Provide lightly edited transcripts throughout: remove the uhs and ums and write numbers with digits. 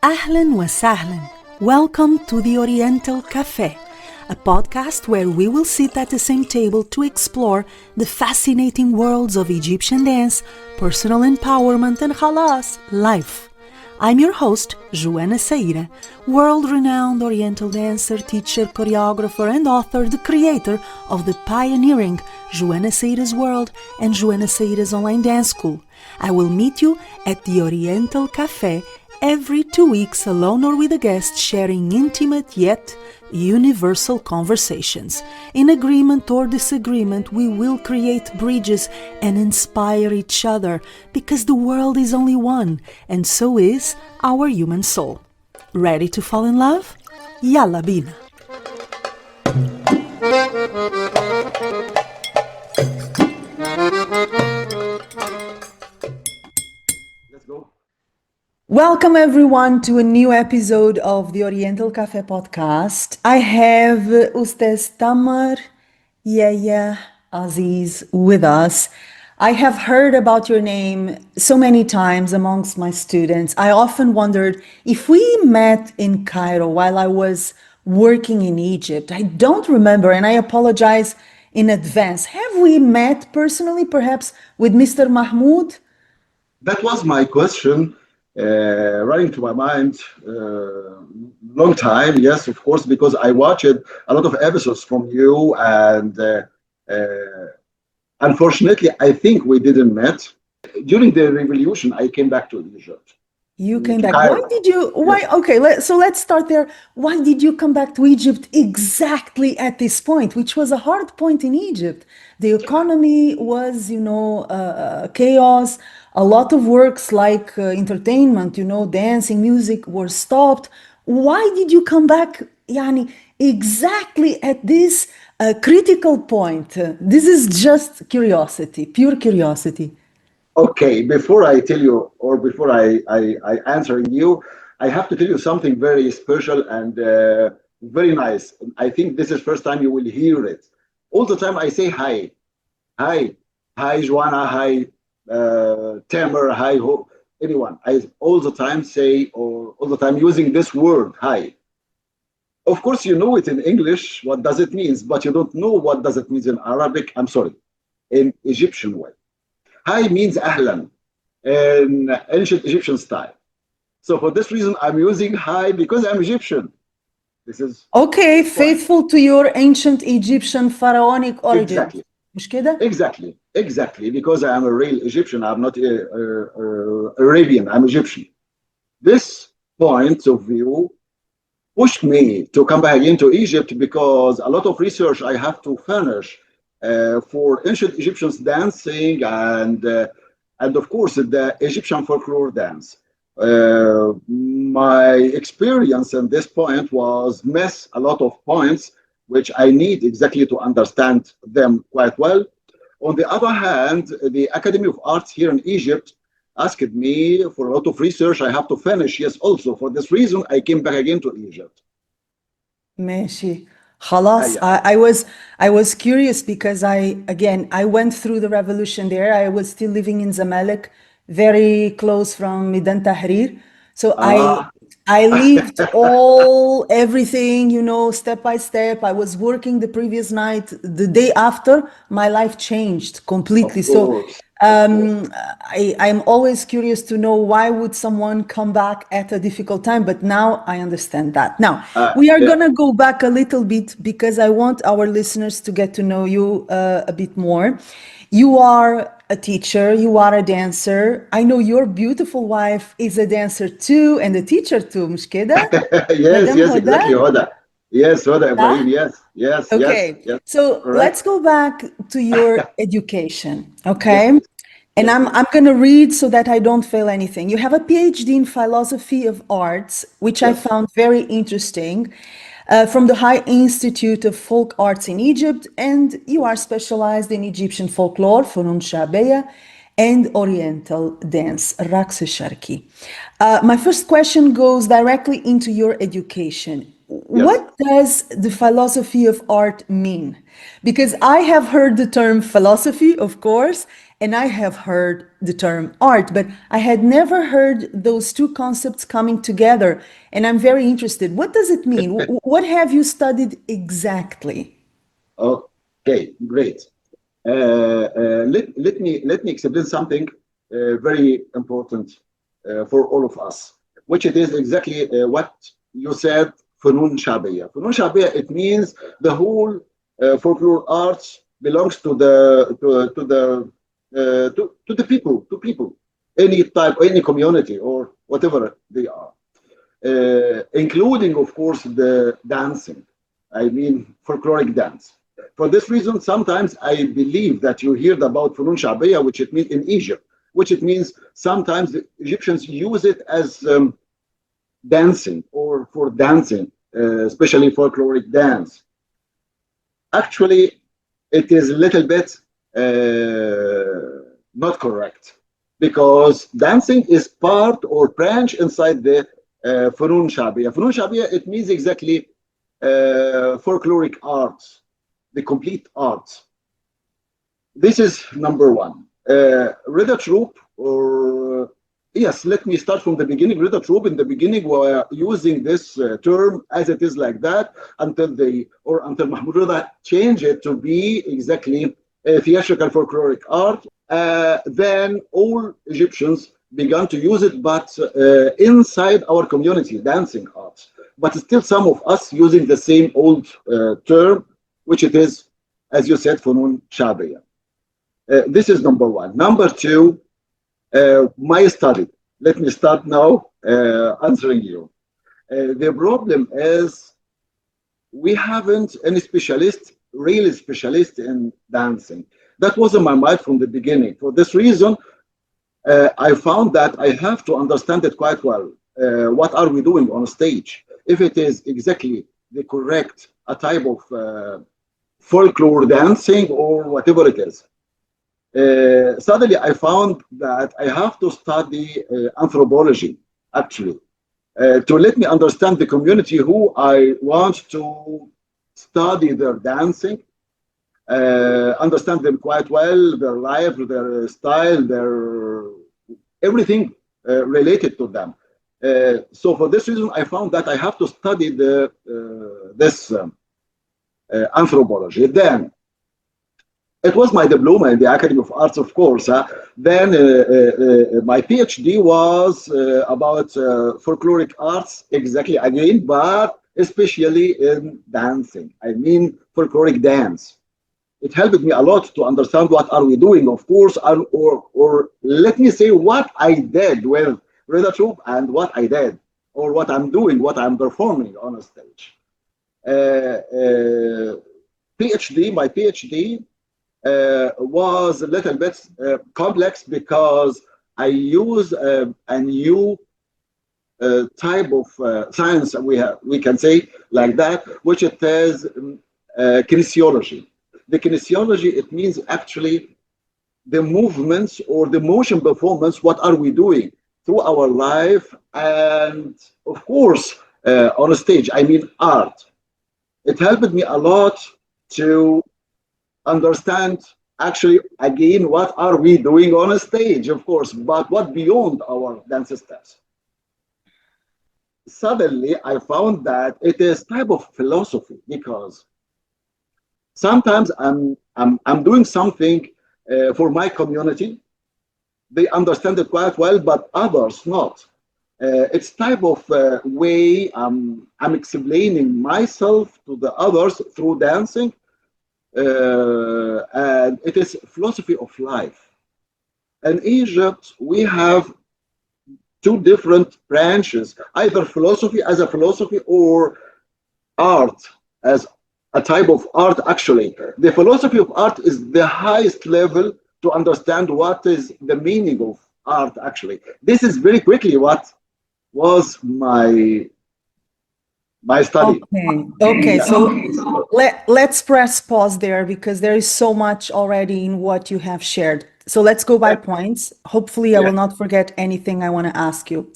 Ahlan wa sahlan. Welcome to the Oriental Café, a podcast where we will sit at the same table to explore the fascinating worlds of Egyptian dance, personal empowerment, and khalas, life. I'm your host, Joana Saahirah, world-renowned Oriental dancer, teacher, choreographer, and author, the creator of the pioneering Joana Saahirah's World and Joana Saahirah's Online Dance School. I will meet you at the Oriental Café every 2 weeks, alone or with a guest, sharing intimate yet universal conversations. In agreement or disagreement, we will create bridges and inspire each other, because the world is only one, and so is our human soul. Ready to fall in love? Yalla bina! Let's go. Welcome everyone to a new episode of the Oriental Café podcast. I have Ustaz Tamer Yehia Aziz with us. I have heard about your name so many times amongst my students. I often wondered if we met in Cairo while I was working in Egypt. I don't remember, and I apologize in advance. Have we met personally, perhaps with Mr. Mahmoud? That was my question running to my mind long time. Yes, of course, because I watched a lot of episodes from you, and unfortunately, I think we didn't met. During the revolution, I came back to Egypt. You came to back. Cairo. Why did you? Why? Yes. Okay, so let's start there. Why did you come back to Egypt exactly at this point, which was a hard point in Egypt? The economy was, chaos. A lot of works like entertainment, dancing, music were stopped. Why did you come back, yani, exactly at this critical point? This is just curiosity, pure curiosity. Okay, before I tell you, or before I answer you, I have to tell you something very special and very nice. I think this is first time you will hear it. All the time I say hi, hi, hi, Joanna, hi, Tamer, hi, anyone. I all the time say, or all the time using this word, hi. Of course, you know it in English, what does it mean, but you don't know what does it mean in Arabic, I'm sorry, in Egyptian way. Hi means ahlan in ancient Egyptian style. So for this reason, I'm using hi because I'm Egyptian. This is Okay, why. faithful to your ancient Egyptian pharaonic origins. Exactly, مش كده؟ exactly. Because I am a real Egyptian. I'm not Arabian. I'm Egyptian. This point of view pushed me to come back into Egypt because a lot of research I have to finish for ancient Egyptians dancing and of course the Egyptian folklore dance. My experience at this point was miss a lot of points which I need exactly to understand them quite well. On the other hand, the Academy of Arts here in Egypt asked me for a lot of research I have to finish. Yes, also for this reason I came back again to Egypt. ماشي. خلاص. Yeah. I was curious because I went through the revolution there. I was still living in Zamalek, very close from Midan Tahrir. So Ah, I lived everything, step by step. I was working the previous night. The day after, my life changed completely. of So course, of course. I'm always curious to know why would someone come back at a difficult time, but now I understand that. Now, we are Yeah. going to go back a little bit because I want our listeners to get to know you a bit more. You are a teacher, you are a dancer. I know your beautiful wife is a dancer too and a teacher too, مش كده؟ Yes, Madame yes, exactly, Hoda? Hoda. Yes, Hoda Yeah? Ibrahim. Yes. Okay, so Correct. let's go back to your education, Yes, okay? please. And Yes, I'm please. I'm going to read so that I don't fail anything. You have a PhD in philosophy of arts, which I Yes. found very interesting, from the High Institute of Folk Arts in Egypt, and you are specialized in Egyptian folklore, Funun Shabeya, and Oriental dance, Raqs Sharqi. My first question goes directly into your education. Yes. What does the philosophy of art mean? Because I have heard the term philosophy, of course, And I have heard the term art, but I had never heard those two concepts coming together. And I'm very interested. What does it mean? What have you studied exactly? Okay, great. Let me explain something very important for all of us, which it is exactly what you said. فنون شعبية. فنون شعبية, it means the whole folklore arts belongs to the people, any type, any community, or whatever they are, including, of course, the dancing. I mean, folkloric dance. For this reason, sometimes I believe that you heard about Funun Shabiya, which it means in Egypt, which it means sometimes the Egyptians use it as dancing or for dancing, especially folkloric dance. Actually, it is a little bit not correct, because dancing is part or branch inside the Funun Shabiya. Funun Shabiya, it means exactly folkloric arts, the complete arts. This is number one. Reda Troop, or yes, let me start from the beginning. Reda Troop in the beginning were using this term as it is like that until Mahmoud Reda changed it to be exactly theatrical folkloric art. Then all Egyptians began to use it, but inside our community, dancing arts. But still some of us using the same old term, which it is, as you said, Funun Shabiya. This is number one. Number two, my study. Let me start now answering you. The problem is we haven't any specialist, really specialist in dancing. That was in my mind from the beginning. For this reason, I found that I have to understand it quite well. What are we doing on stage? If it is exactly the correct a type of folklore dancing or whatever it is. Suddenly I found that I have to study anthropology, actually, to let me understand the community who I want to study their dancing, understand them quite well, their life, their style, their everything related to them. So for this reason, I found that I have to study this anthropology. Then it was my diploma in the Academy of Arts, of course. Then my PhD was about folkloric arts, exactly again, but especially in dancing. I mean, folkloric dance. It helped me a lot to understand what are we doing, of course, or let me say what I did with Reda Troop and what I did, or what I'm doing, what I'm performing on a stage. My PhD was a little bit complex because I use a new type of science, we can say like that, which it is kinesiology. The kinesiology, it means actually the movements or the motion performance, what are we doing through our life, and of course on a stage, I mean art. It helped me a lot to understand actually again what are we doing on a stage, of course, but what beyond our dance steps. Suddenly I found that it is type of philosophy, because sometimes I'm doing something for my community. They understand it quite well, but others not. It's type of way I'm explaining myself to the others through dancing, and it is philosophy of life. In Egypt, we have two different branches, either philosophy as a philosophy or art as a type of art. Actually, the philosophy of art is the highest level to understand what is the meaning of art. Actually, this is very quickly what was my study. Okay. Yeah. So let's press pause there because there is so much already in what you have shared. So let's go by points. Hopefully, I Yeah, will not forget anything I want to ask you.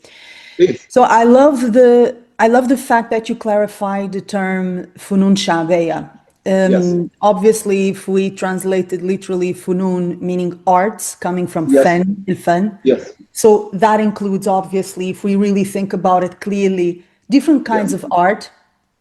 please. So I love the fact that you clarified the term funun shabeya. Yes. Obviously, if we translate it literally, funun meaning arts, coming from Yes. fen, il fen. Yes. So that includes, obviously, if we really think about it clearly, different kinds Yes. of art, Yes.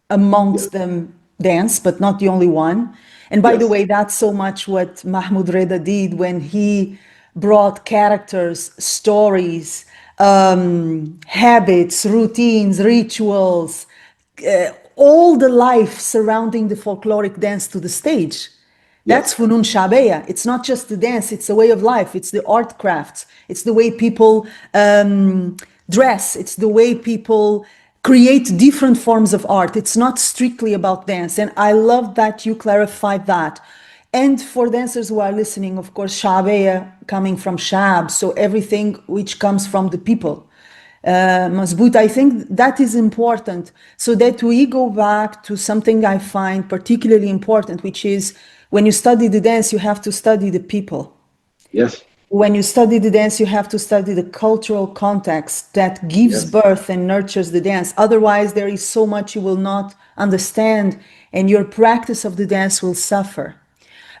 amongst them dance, but not the only one. And by the Yes. way, that's so much what Mahmoud Reda did when he brought characters, stories, habits, routines, rituals, all the life surrounding the folkloric dance to the stage. That's Yes. Funun Shabeya. It's not just the dance, it's a way of life. It's the art crafts. It's the way people dress. It's the way people create different forms of art. It's not strictly about dance. And I love that you clarified that. And for dancers who are listening, of course, Shabeya coming from Shab, so everything which comes from the people. Mazboot, I think that is important so that we go back to something I find particularly important, which is when you study the dance, you have to study the people. Yes. When you study the dance, you have to study the cultural context that gives Yes. birth and nurtures the dance. Otherwise, there is so much you will not understand, and your practice of the dance will suffer.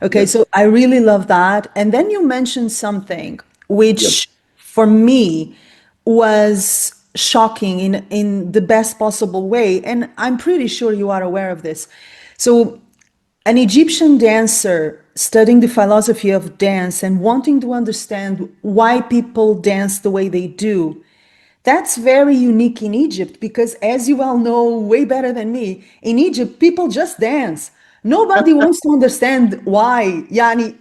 Okay, Yes. so I really love that. And then you mentioned something Yes. which for me was shocking in the best possible way. And I'm pretty sure you are aware of this. So, an Egyptian dancer studying the philosophy of dance and wanting to understand why people dance the way they do, that's very unique in Egypt because, as you all know way better than me, in Egypt, people just dance. Nobody wants to understand why. Yani,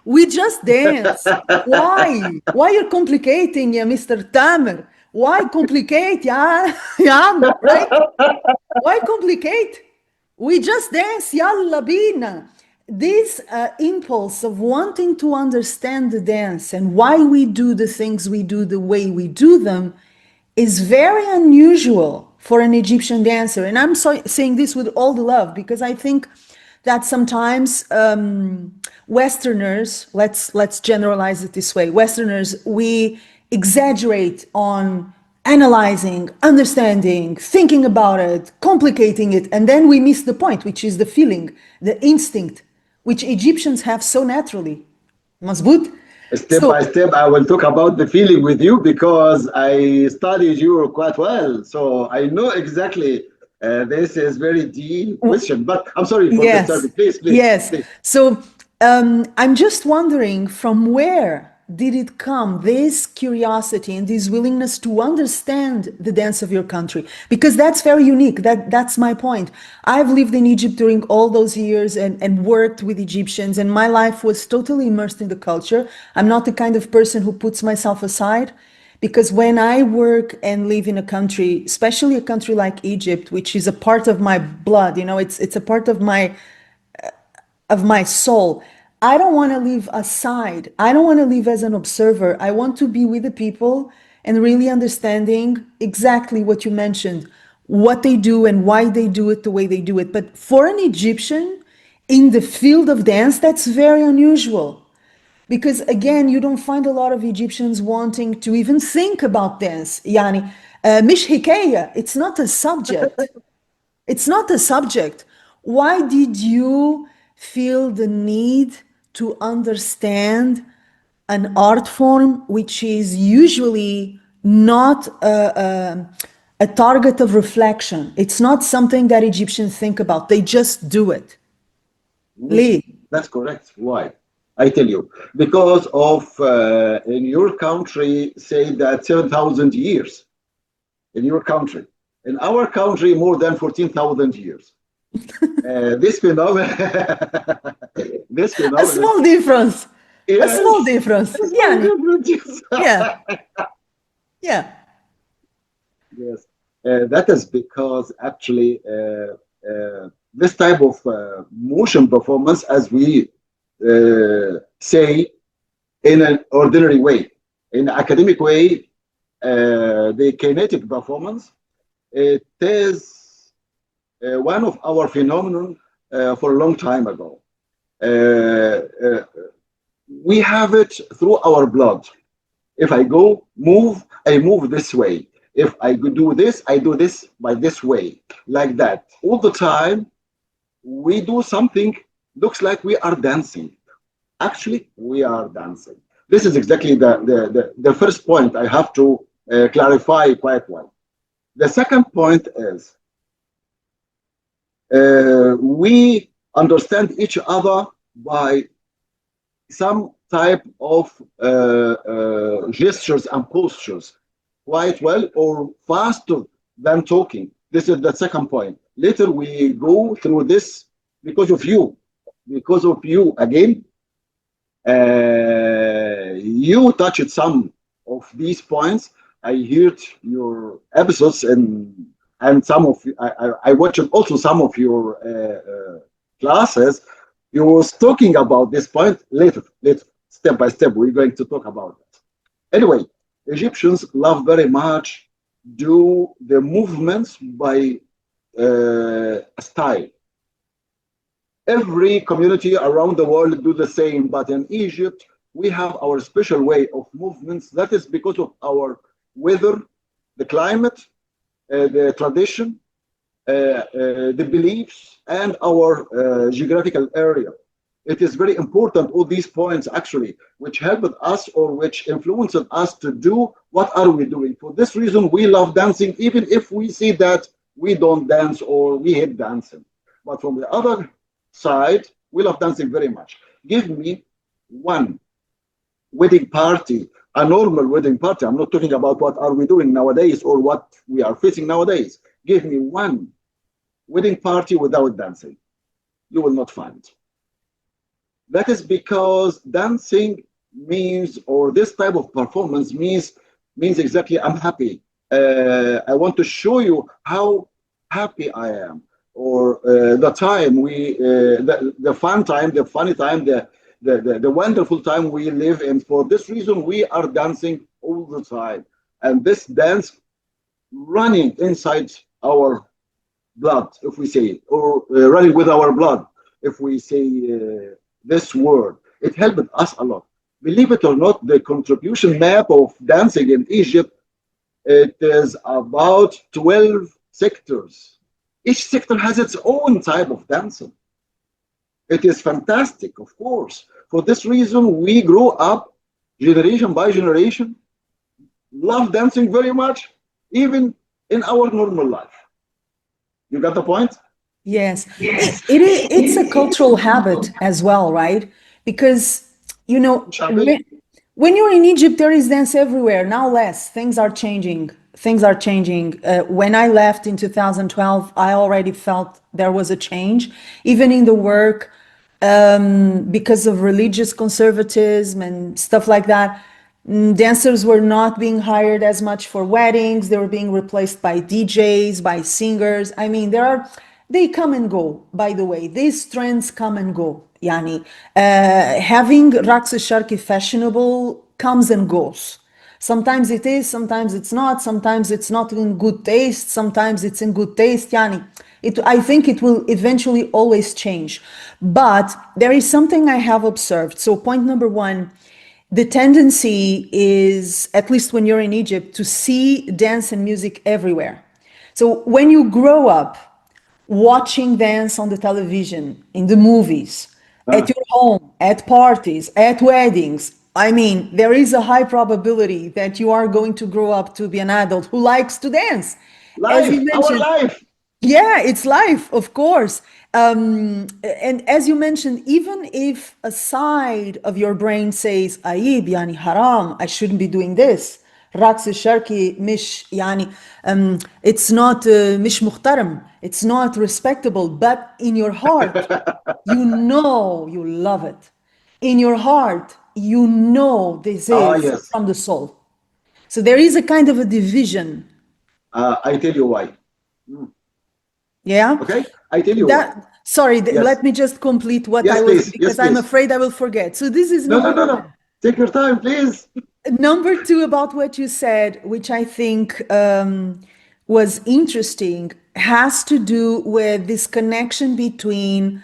we just dance. Why? Why you're complicating, yeah, Mr. Tamer? Why complicate, yeah, yeah, right? Why complicate? We just dance, yalla bina. This impulse of wanting to understand the dance and why we do the things we do the way we do them is very unusual for an Egyptian dancer. And I'm saying this with all the love because I think that sometimes Westerners, let's generalize it this way, Westerners, we exaggerate on analyzing, understanding, thinking about it, complicating it, and then we miss the point, which is the feeling, the instinct, which Egyptians have so naturally. Mazbout. Step So by step, I will talk about the feeling with you because I studied you quite well. So I know exactly this is very deep question, but I'm sorry for yes, disturbing. Please, please, yes. please. So I'm just wondering from where did it come, this curiosity and this willingness to understand the dance of your country? Because that's very unique. That's my point. I've lived in Egypt during all those years and worked with Egyptians, and my life was totally immersed in the culture. I'm not the kind of person who puts myself aside. Because when I work and live in a country, especially a country like Egypt, which is a part of my blood, you know, it's a part of my soul. I don't want to live aside. I don't want to live as an observer. I want to be with the people and really understanding exactly what you mentioned, what they do and why they do it the way they do it. But for an Egyptian in the field of dance, that's very unusual. Because again, you don't find a lot of Egyptians wanting to even think about dance. Yani, مش حكاية. It's not a subject. It's not a subject. Why did you feel the need to understand an art form which is usually not a target of reflection? It's not something that Egyptians think about. They just do it. Mhm. Lee. That's correct. Why? I tell you, because of in your country, say that 7,000 years in your country. In our country, more than 14,000 years. This phenomenon, this A phenomenon, small difference. A small yes, difference. it's very Yani. different. Yes. Yeah. Yeah. Yes, that is because actually this type of motion performance, as we say in an ordinary way, in academic way, the kinetic performance, it is one of our phenomenon for a long time ago. Uh, we have it through our blood. If I go move, I move this way. If I do this, I do this by this way, like that, all the time. we do something looks like we are dancing. Actually, we are dancing. This is exactly the first point I have to clarify quite well. The second point is we understand each other by some type of gestures and postures quite well or faster than talking. This is the second point. Later we go through this because of you. Because of you again, you touched some of these points. I heard your episodes and some of I watched also some of your classes. You was talking about this point later, step by step. We're going to talk about that. Anyway, Egyptians love very much do the movements by style. Every community around the world do the same, but in Egypt we have our special way of movements. That is because of our weather, the climate, the tradition, the beliefs, and our geographical area. It is very important, all these points actually, which helped us or which influenced us to do what are we doing. For this reason, we love dancing, even if we see that we don't dance or we hate dancing. But from the other side, we love dancing very much. Give me one wedding party, a normal wedding party. I'm not talking about what are we doing nowadays or what we are facing nowadays. Give me one wedding party without dancing. You will not find. That is because dancing means, or this type of performance means exactly I'm happy. I want to show you how happy I am, or the time the fun time, the funny time, the wonderful time we live in. For this reason, we are dancing all the time, and this dance running inside our blood, if we say, or running with our blood, if we say this word. It helped us a lot. Believe it or not, the contribution map of dancing in Egypt, it is about 12 sectors. Each sector has its own type of dancing. It is fantastic, of course. For this reason, we grew up generation by generation, love dancing very much, even in our normal life. You got the point? Yes, it's a cultural habit as well, right? Because, you know, Shabil? when you're in Egypt, there is dance everywhere. Now less. Things are changing. Things are changing. When I left in 2012, I already felt there was a change, even in the work, because of religious conservatism and stuff like that. Dancers were not being hired as much for weddings. They were being replaced by DJs, by singers. I mean, they come and go, by the way. These trends come and go. Yani, having Raqs Sharqi fashionable comes and goes. Sometimes it is, sometimes it's not, sometimes it's not in good taste, sometimes it's in good taste. Yani, I think it will eventually always change. But there is something I have observed. So, point number one, the tendency is, at least when you're in Egypt, to see dance and music everywhere. So, when you grow up watching dance on the television, in the movies, at Ah, your home, at parties, at weddings, I mean, there is a high probability that you are going to grow up to be an adult who likes to dance. As you life, our mentioned, life. yeah, it's life, of course. And as you mentioned, even if a side of your brain says, "Aib, yani haram, I shouldn't be doing this. Raqs Sharqi mish, yani, it's not mish muhtaram, it's not respectable." But in your heart, you know you love it. In your heart, you know this Ah, is yes. from the soul. So there is a kind of a division. I tell you why. Yeah. Okay? I tell you why. That, sorry, Yes. let me just complete what I Yes, was, please. Yes, because I'm please. afraid I will forget. So this is No, no, number no, no. one. Take your time, please. Number two, about what you said, which I think was interesting, has to do with this connection between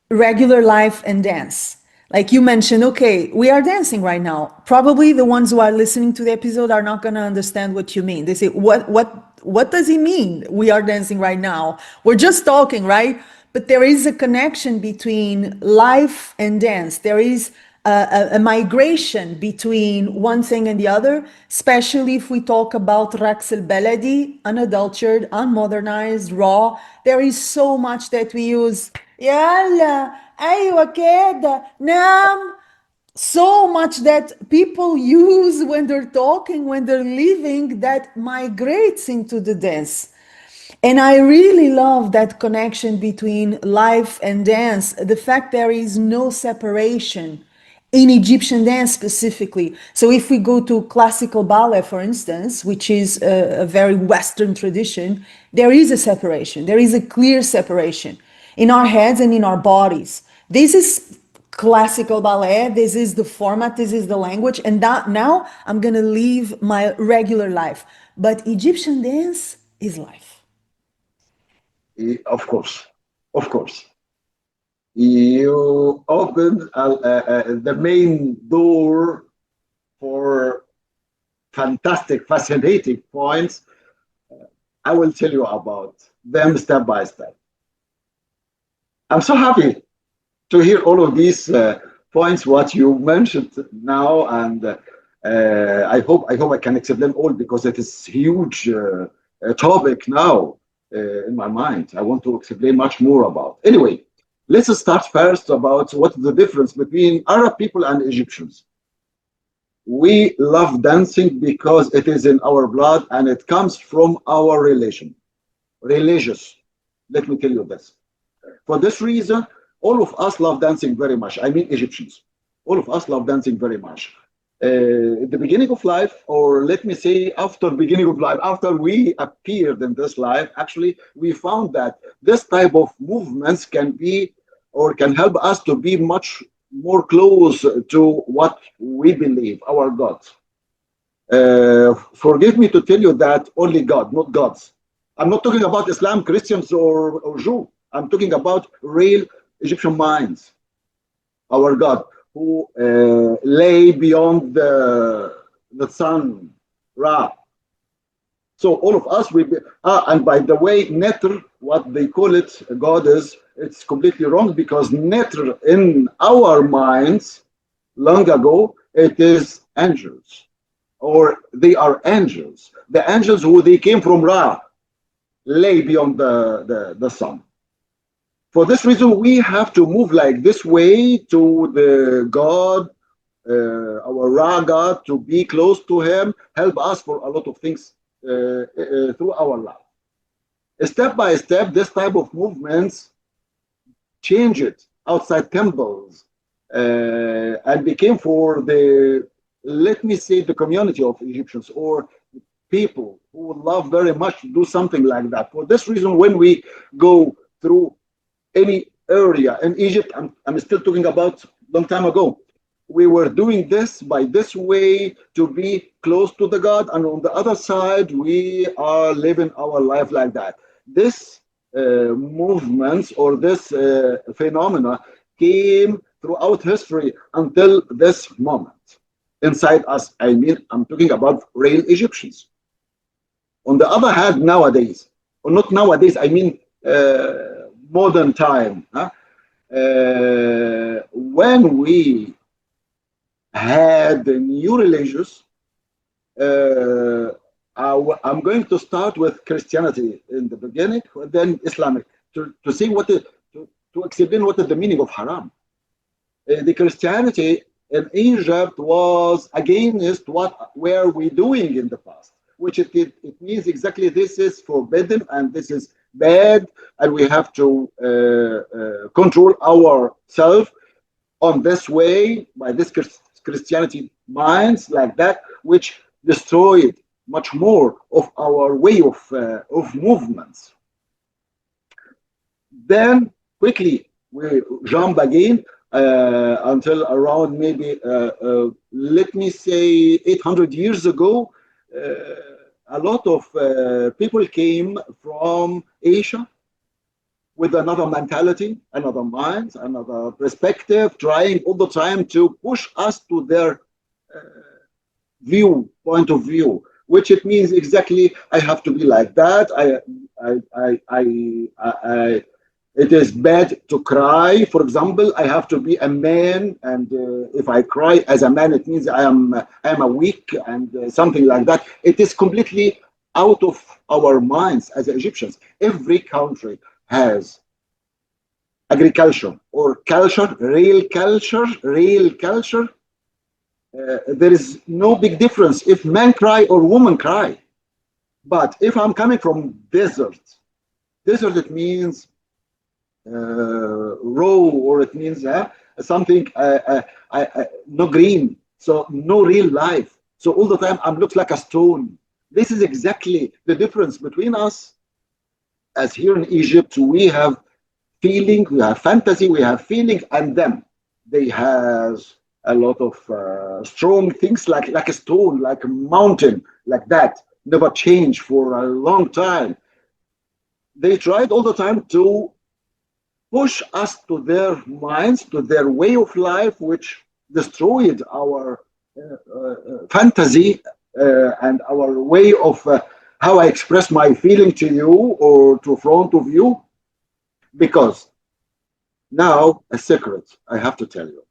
regular life and dance. Like you mentioned, okay, we are dancing right now. Probably the ones who are listening to the episode are not going to understand what you mean. They say, what does he mean? We are dancing right now. We're just talking, right? but there is a connection between life and dance. There is a migration between one thing and the other, especially if we talk about Raqs al-Baladi, unadulterated, unmodernized, raw. There is so much that we use. Yalla, aywa keda, nam. So much that people use when they're talking, when they're living, that migrates into the dance. And I really love that connection between life and dance, the fact there is no separation in Egyptian dance specifically. So if we go to classical ballet, for instance, which is a very Western tradition, there is a separation. There is a clear separation in our heads and in our bodies. This is classical ballet. This is the format. This is the language. And that now I'm going to live my regular life. But Egyptian dance is life. Of course, of course. You opened the main door for fantastic, fascinating points. I will tell you about them step by step. I'm so happy to hear all of these points, what you mentioned now, and I hope I can explain all because it is huge topic now in my mind. I want to explain much more about. Anyway, let's start first about what the difference between Arab people and Egyptians. We love dancing because it is in our blood and it comes from our religious. Let me tell you this. For this reason, all of us love dancing very much. I mean Egyptians. All of us love dancing very much. At the beginning of life, or let me say after beginning of life, after we appeared in this life, actually, we found that this type of movements can be or can help us to be much more close to what we believe, our God. Forgive me to tell you that only God, not gods. I'm not talking about Islam, Christians, or Jew. I'm talking about real Egyptian minds, our God, who lay beyond the sun, Ra. So all of us will be, and by the way, Netr, what they call it, God is, it's completely wrong because Netr in our minds, long ago, it is angels, or they are angels. The angels who they came from Ra, lay beyond the sun. For this reason, we have to move like this way to the God, our Ra God, to be close to Him, help us for a lot of things through our life. Step by step, this type of movements changed outside temples and became for the, let me say, the community of Egyptians or people who would love very much to do something like that. For this reason, when we go through any area in Egypt, I'm still talking about long time ago, we were doing this by this way to be close to the God, and on the other side, we are living our life like that. This movements or this phenomena came throughout history until this moment. Inside us, I mean, I'm talking about real Egyptians. On the other hand, nowadays, or not nowadays, I mean modern time, when we had the new religious, I'm going to start with Christianity in the beginning, then Islamic, to see what is, to explain what is the meaning of haram. The Christianity in Egypt was against what were we doing in the past, which it means exactly this is forbidden and this is bad, and we have to control ourselves on this way by this Christianity minds like that, which destroyed much more of our way of movements. Then quickly we jump again until around maybe let me say 800 years ago. A lot of people came from Asia with another mentality, another mind, another perspective, trying all the time to push us to their point of view, which it means exactly I have to be like that. It is bad to cry. For example, I have to be a man, and if I cry as a man, it means I am a weak and something like that. It is completely out of our minds as Egyptians. Every country has agriculture or culture, real culture. There is no big difference if men cry or women cry. But if I'm coming from desert it means raw, or it means something no green, so no real life. So all the time I'm looks like a stone. This is exactly the difference between us. As here in Egypt, we have feeling, we have fantasy, we have feeling, and them they have a lot of strong things like a stone, like a mountain, like that, never change for a long time. They tried all the time to push us to their minds, to their way of life, which destroyed our fantasy and our way of how I express my feeling to you or to front of you. Because now, a secret I have to tell you.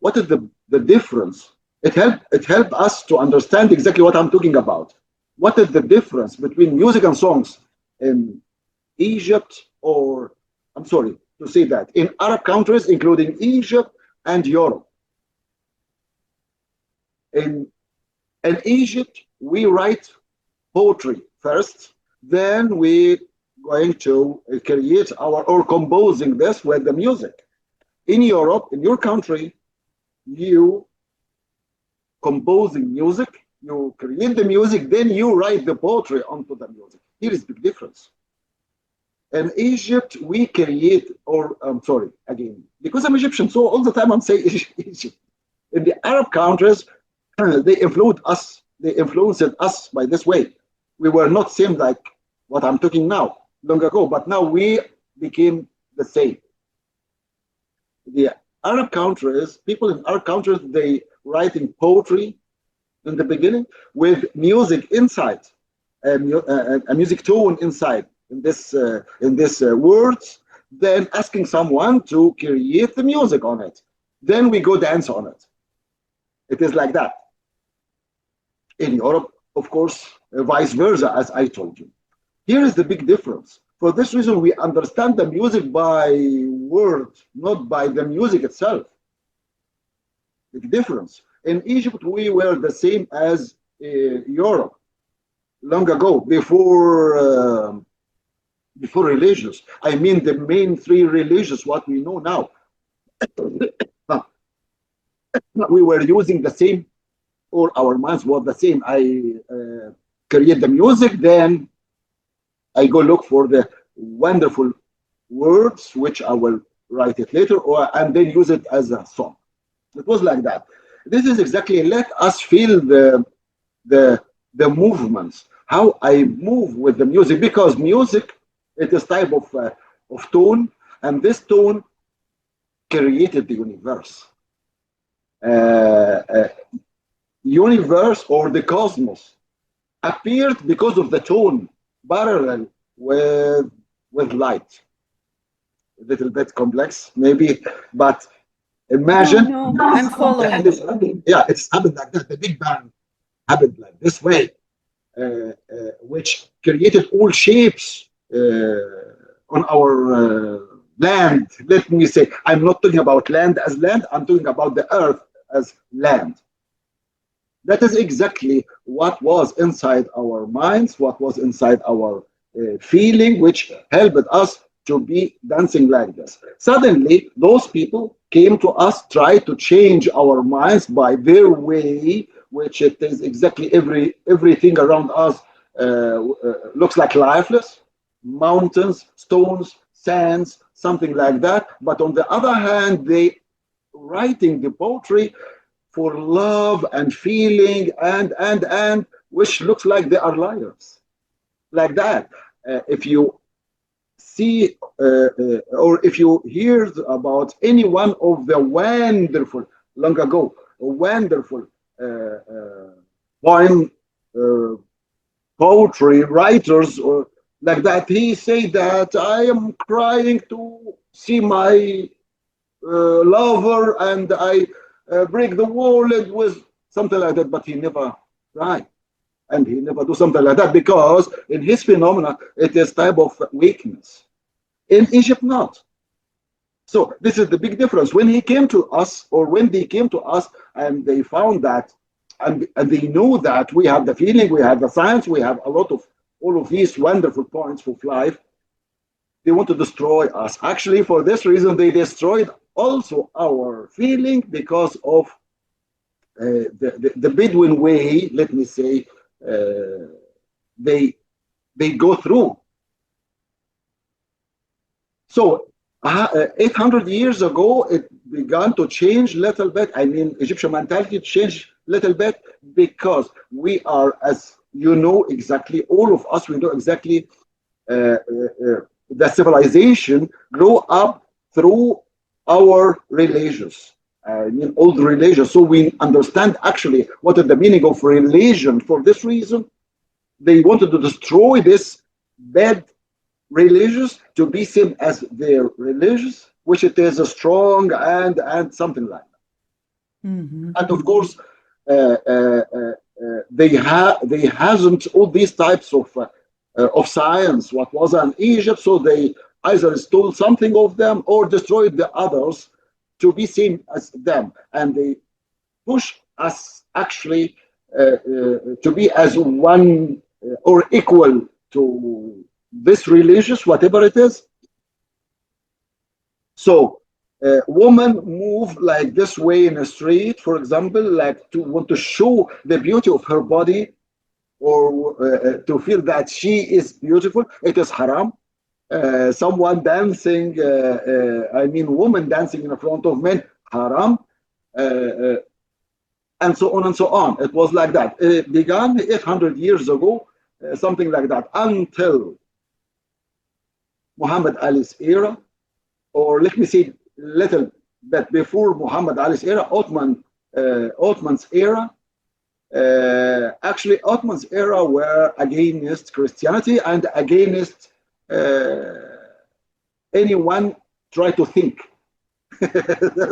What is the difference? It helped us to understand exactly what I'm talking about. What is the difference between music and songs in Egypt, or I'm sorry to say that, in Arab countries, including Egypt and Europe? In Egypt, we write poetry first, then we going to create our or composing this with the music. In Europe, in your country, you composing music, you create the music, then you write the poetry onto the music. Here is big difference. In Egypt, we create, or I'm sorry, again, because I'm Egyptian, so all the time I'm saying Egypt. In the Arab countries, they influenced us by this way. We were not same like what I'm talking now, long ago, but now we became the same. The Arab countries, people in Arab countries, they writing poetry in the beginning with music inside, a music tone inside in this words, then asking someone to create the music on it. Then we go dance on it. It is like that. In Europe, of course, vice versa, as I told you. Here is the big difference. For this reason, we understand the music by words, not by the music itself. Big difference. In Egypt, we were the same as Europe long ago, before religions. I mean, the main three religions, what we know now. We were using the same, or our minds were the same. I create the music, then I go look for the wonderful words, which I will write it later, and then use it as a song. It was like that. This is exactly, let us feel the movements, how I move with the music, because music, it is type of tone, and this tone created the universe. Uh, Universe or the cosmos appeared because of the tone parallel with light. A little bit complex, maybe, but No, imagine. no, I'm following. Yeah, it's happened like that. The Big Bang happened like this way, which created all shapes on our land. Let me say, I'm not talking about land as land, I'm talking about the earth as land. That is exactly what was inside our minds, what was inside our feeling, which helped us to be dancing like this. Suddenly, those people came to us, tried to change our minds by their way, which it is exactly everything around us looks like lifeless, mountains, stones, sands, something like that. But on the other hand, they writing the poetry for love and feeling and which looks like they are liars, like that. If you see or if you hear about any one of the wonderful long ago wonderful poem uh, poetry writers, or like that. He said that I am crying to see my lover, and I break the world with something like that, but he never cried. And he never do something like that because in his phenomena, it is type of weakness. In Egypt, not. So this is the big difference. When he came to us, or when they came to us, and they found that, and they knew that we have the feeling, we have the science, we have a lot of all of these wonderful points of life, they want to destroy us. Actually, for this reason, they destroyed also our feeling because of the Bedouin way, let me say, uh, they they go through. So 800 years ago, it began to change a little bit. I mean, Egyptian mentality changed a little bit because we are, as you know exactly, all of us, we know exactly the civilization grow up through our religions. I mean, all the religions. So we understand actually what is the meaning of religion. For this reason, they wanted to destroy this bad religious to be seen as their religious, which it is a strong and something like that. Mm-hmm. And of course, they hasn't all these types of science what was in Egypt, so they either stole something of them or destroyed the others to be seen as them, and they push us actually to be as one or equal to this religious, whatever it is. So, women move like this way in a street, for example, like to want to show the beauty of her body or to feel that she is beautiful. It is haram. Someone dancing, I mean, woman dancing in front of men, haram. Uh, uh, and so on and so on. It was like that. It began 800 years ago, something like that, until Muhammad Ali's era, or let me say little bit before Muhammad Ali's era, Ottoman's era. Actually, Ottoman's era were against Christianity and against anyone try to think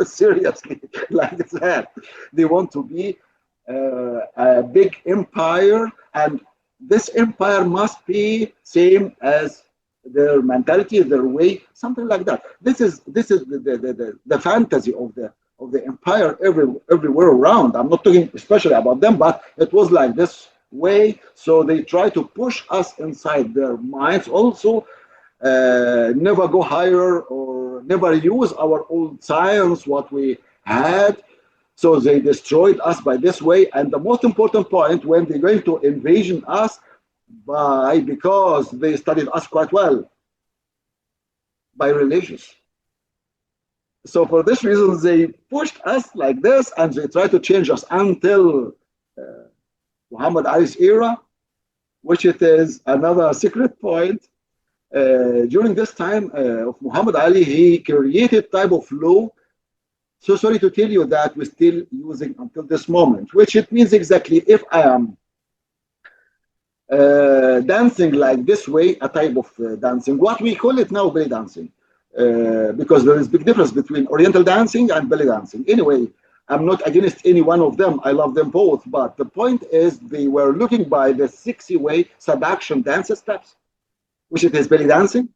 seriously like that. They want to be a big empire, and this empire must be same as their mentality, their way, something like that. This is the fantasy of the empire everywhere around. I'm not talking especially about them, but it was like this way. So they try to push us inside their minds also, never go higher or never use our old science, what we had. So they destroyed us by this way. And the most important point, when they're going to invasion us, because they studied us quite well, by religious. So for this reason, they pushed us like this, and they tried to change us until Muhammad Ali's era, which it is another secret point. During this time of Muhammad Ali, he created type of law. So sorry to tell you that we're still using until this moment, which it means exactly if I am dancing like this way, a type of dancing, what we call it now belly dancing, because there is big difference between Oriental dancing and belly dancing. Anyway, I'm not against any one of them. I love them both. But the point is they were looking by the 60 way sub-action dance steps, which it is belly dancing.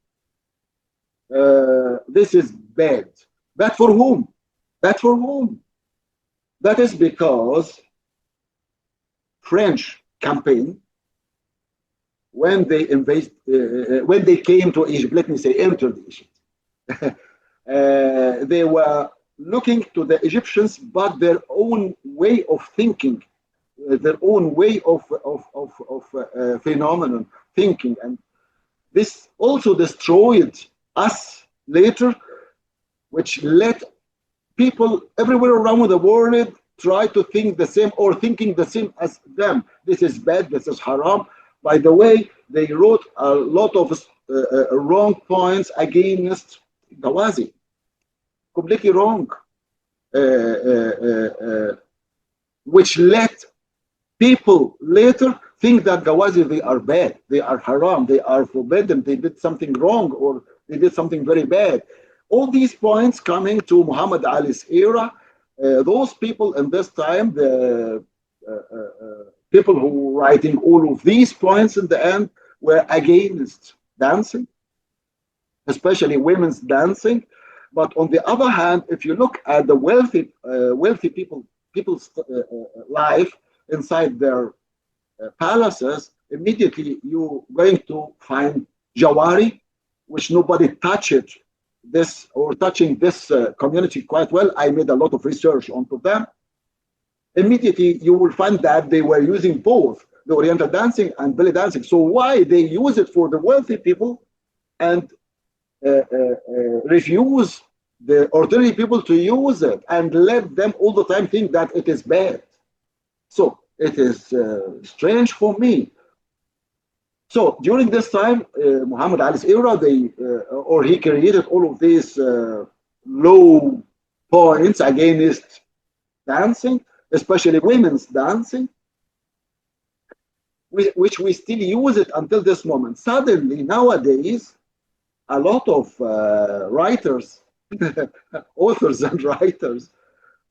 This is bad. Bad for whom? Bad for whom? That is because French campaign, when they when they came to Egypt, let me say entered Egypt, they were looking to the Egyptians, but their own way of thinking, their own way of phenomenon thinking, and this also destroyed us later, which led people everywhere around the world try to think the same or thinking the same as them. This is bad, this is haram. By the way, they wrote a lot of wrong points against Gawazi, completely wrong, which led people later think that Gawazi, they are bad, they are haram, they are forbidden, they did something wrong, or they did something very bad. All these points coming to Muhammad Ali's era, those people in this time, the people who were writing all of these points in the end were against dancing, especially women's dancing. But on the other hand, if you look at the wealthy people's life inside their palaces, immediately you're going to find Jawari, which nobody touched this or touching this community quite well. I made a lot of research onto them. Immediately you will find that they were using both the Oriental dancing and belly dancing. So why they use it for the wealthy people and refuse the ordinary people to use it and let them all the time think that it is bad? So it is strange for me. So during this time, Muhammad Ali's era, he created all of these low points against dancing, especially women's dancing, which we still use it until this moment. Suddenly, nowadays, a lot of writers, authors and writers,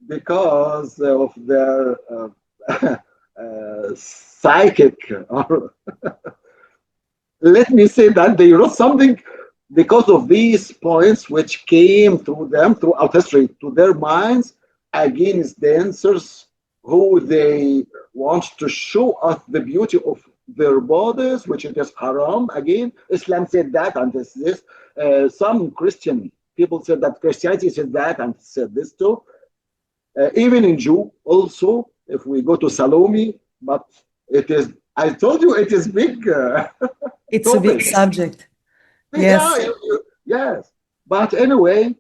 because of their psychic, or let me say that they wrote something because of these points which came through them throughout history to their minds against dancers who they want to show us the beauty of their bodies, which it is haram. Again, Islam said that and this. Some Christian people said that Christianity said that and said this too. Even in Jew also, if we go to Salome, but it is, I told you, it is big. It's a big subject. Yes. Yes. But anyway,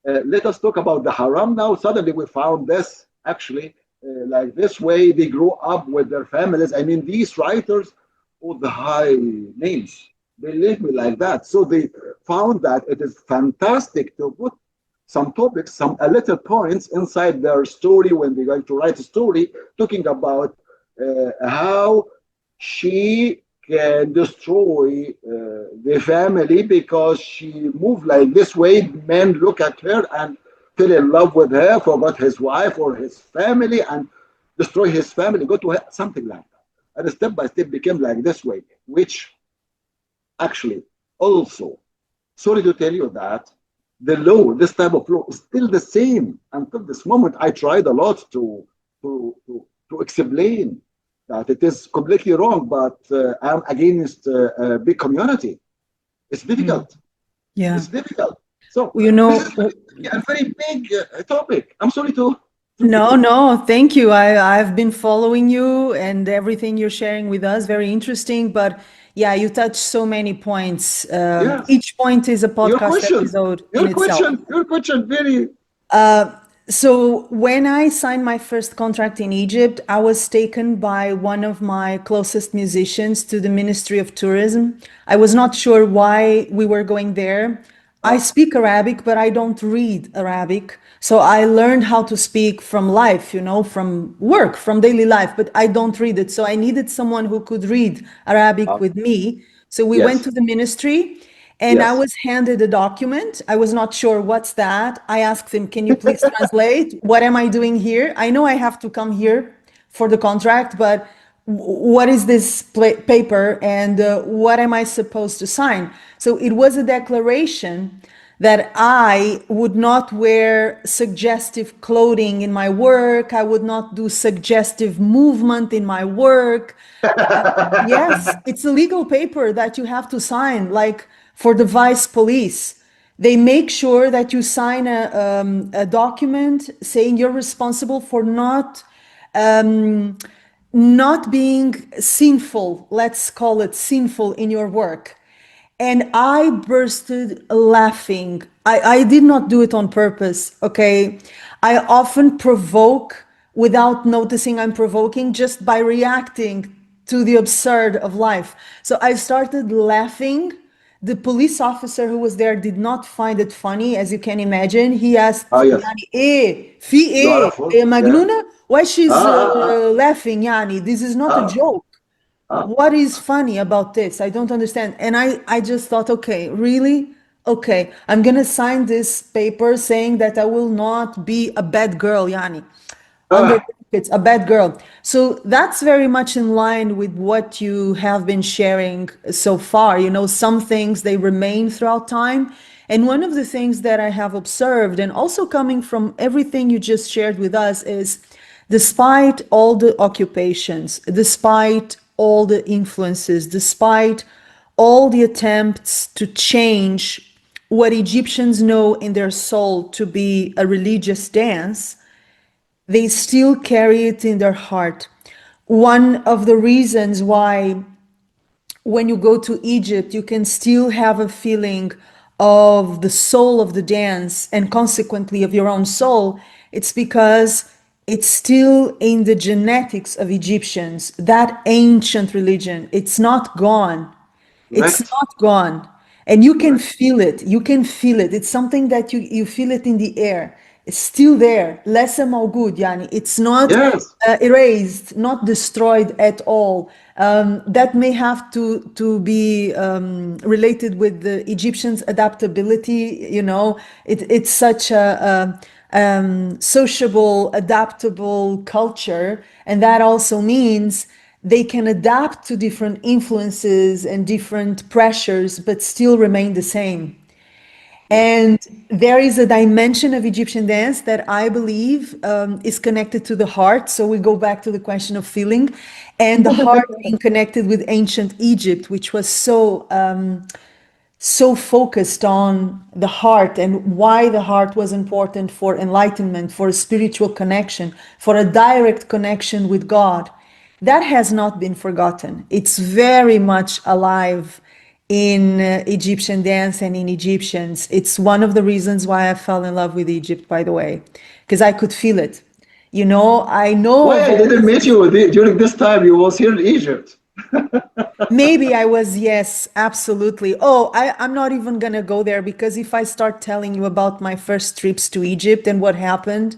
let us talk about the haram now. Suddenly we found this actually like this way. They grew up with their families. I mean, these writers, all the high names, believe me, like that. So they found that it is fantastic to put some topics, some little points inside their story when they're going to write a story, talking about how she can destroy the family because she moved like this way. Men look at her and fell in love with her, forgot his wife or his family, and destroy his family, go to her, something like that. And step by step became like this way, which actually also, sorry to tell you that, the law, this type of law, is still the same until this moment. I tried a lot to explain that it is completely wrong, but I'm against a big community. It's difficult. Yeah. It's difficult. So, you know, this is a very big topic. I'm sorry to. No, thank you. I've been following you and everything you're sharing with us. Very interesting. But yeah, you touch so many points. Yes. Each point is a podcast episode in itself. Your question very. So when I signed my first contract in Egypt, I was taken by one of my closest musicians to the Ministry of Tourism. I was not sure why we were going there. I speak Arabic, but I don't read Arabic. So I learned how to speak from life, from work, from daily life, but I don't read it. So I needed someone who could read Arabic with me. So we went to the ministry. And I was handed a document. I was not sure what's that. I asked him, can you please translate? What am I doing here? I know I have to come here for the contract, but what is this paper and what am I supposed to sign? So it was a declaration that I would not wear suggestive clothing in my work. I would not do suggestive movement in my work. Yes, it's a legal paper that you have to sign, like for the vice police. They make sure that you sign a document saying you're responsible for not being sinful, let's call it sinful in your work. And I bursted laughing. I did not do it on purpose, okay? I often provoke without noticing I'm provoking just by reacting to the absurd of life. So I started laughing. The police officer who was there did not find it funny, as you can imagine. He asked, Yes. يعني إيه في You are a إيه fool. إيه مجنونة? Why she's Ah, ah, laughing يعني? This is not a ah, joke. What is funny about this? I don't understand. And I just thought, okay, really? Okay, I'm gonna sign this paper saying that I will not be a bad girl, Yani. Under Ah, it's a bad girl. So that's very much in line with what you have been sharing so far. You know, some things they remain throughout time. And one of the things that I have observed, and also coming from everything you just shared with us, is despite all the occupations, despite all the influences, despite all the attempts to change what Egyptians know in their soul to be a religious dance, they still carry it in their heart. One of the reasons why when you go to Egypt, you can still have a feeling of the soul of the dance and consequently of your own soul, it's because it's still in the genetics of Egyptians, that ancient religion. It's not gone. It's correct, not gone. And you can correct. feel it. You can feel it. It's something that you feel it in the air. It's still there. Lessa good, yani. It's not Yes, erased, not destroyed at all. That may have to be related with the Egyptians' adaptability. You know, it's such a sociable, adaptable culture, and that also means they can adapt to different influences and different pressures, but still remain the same. yes. And there is a dimension of Egyptian dance that I believe is connected to the heart. So we go back to the question of feeling, and the heart being connected with ancient Egypt, which was so focused on the heart and why the heart was important for enlightenment, for a spiritual connection, for a direct connection with God. That has not been forgotten. It's very much alive in Egyptian dance and in Egyptians. It's one of the reasons why I fell in love with Egypt, by the way, because I could feel it. You know, I know Why of I all didn't the meet you during this time you was here in Egypt? maybe I was, yes, absolutely. Oh, I'm not even gonna go there because if I start telling you about my first trips to Egypt and what happened,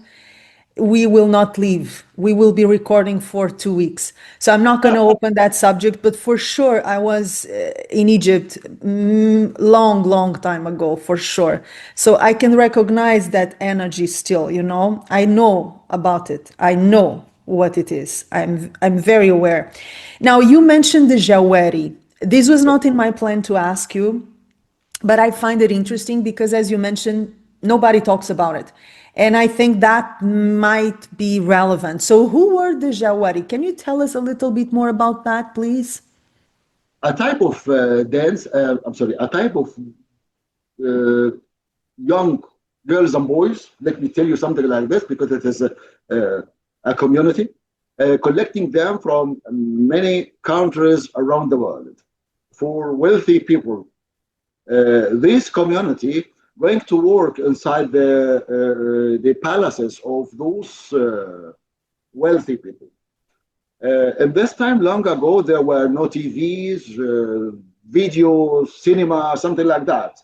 we will not leave. We will be recording for 2 weeks. So I'm not going to open that subject, but for sure, I was in Egypt long, long time ago, for sure. So I can recognize that energy still, you know. I know about it. I know what it is. I'm very aware. Now, you mentioned the Jawari. This was not in my plan to ask you, but I find it interesting because, as you mentioned, nobody talks about it. And I think that might be relevant. So, who were the Jawari? Can you tell us a little bit more about that, please? A type of dance, I'm sorry, a type of uh, young girls and boys. Let me tell you something like this because it is a community collecting them from many countries around the world for wealthy people. This community going to work inside the palaces of those wealthy people. And this time, long ago, there were no TVs, video, cinema, something like that.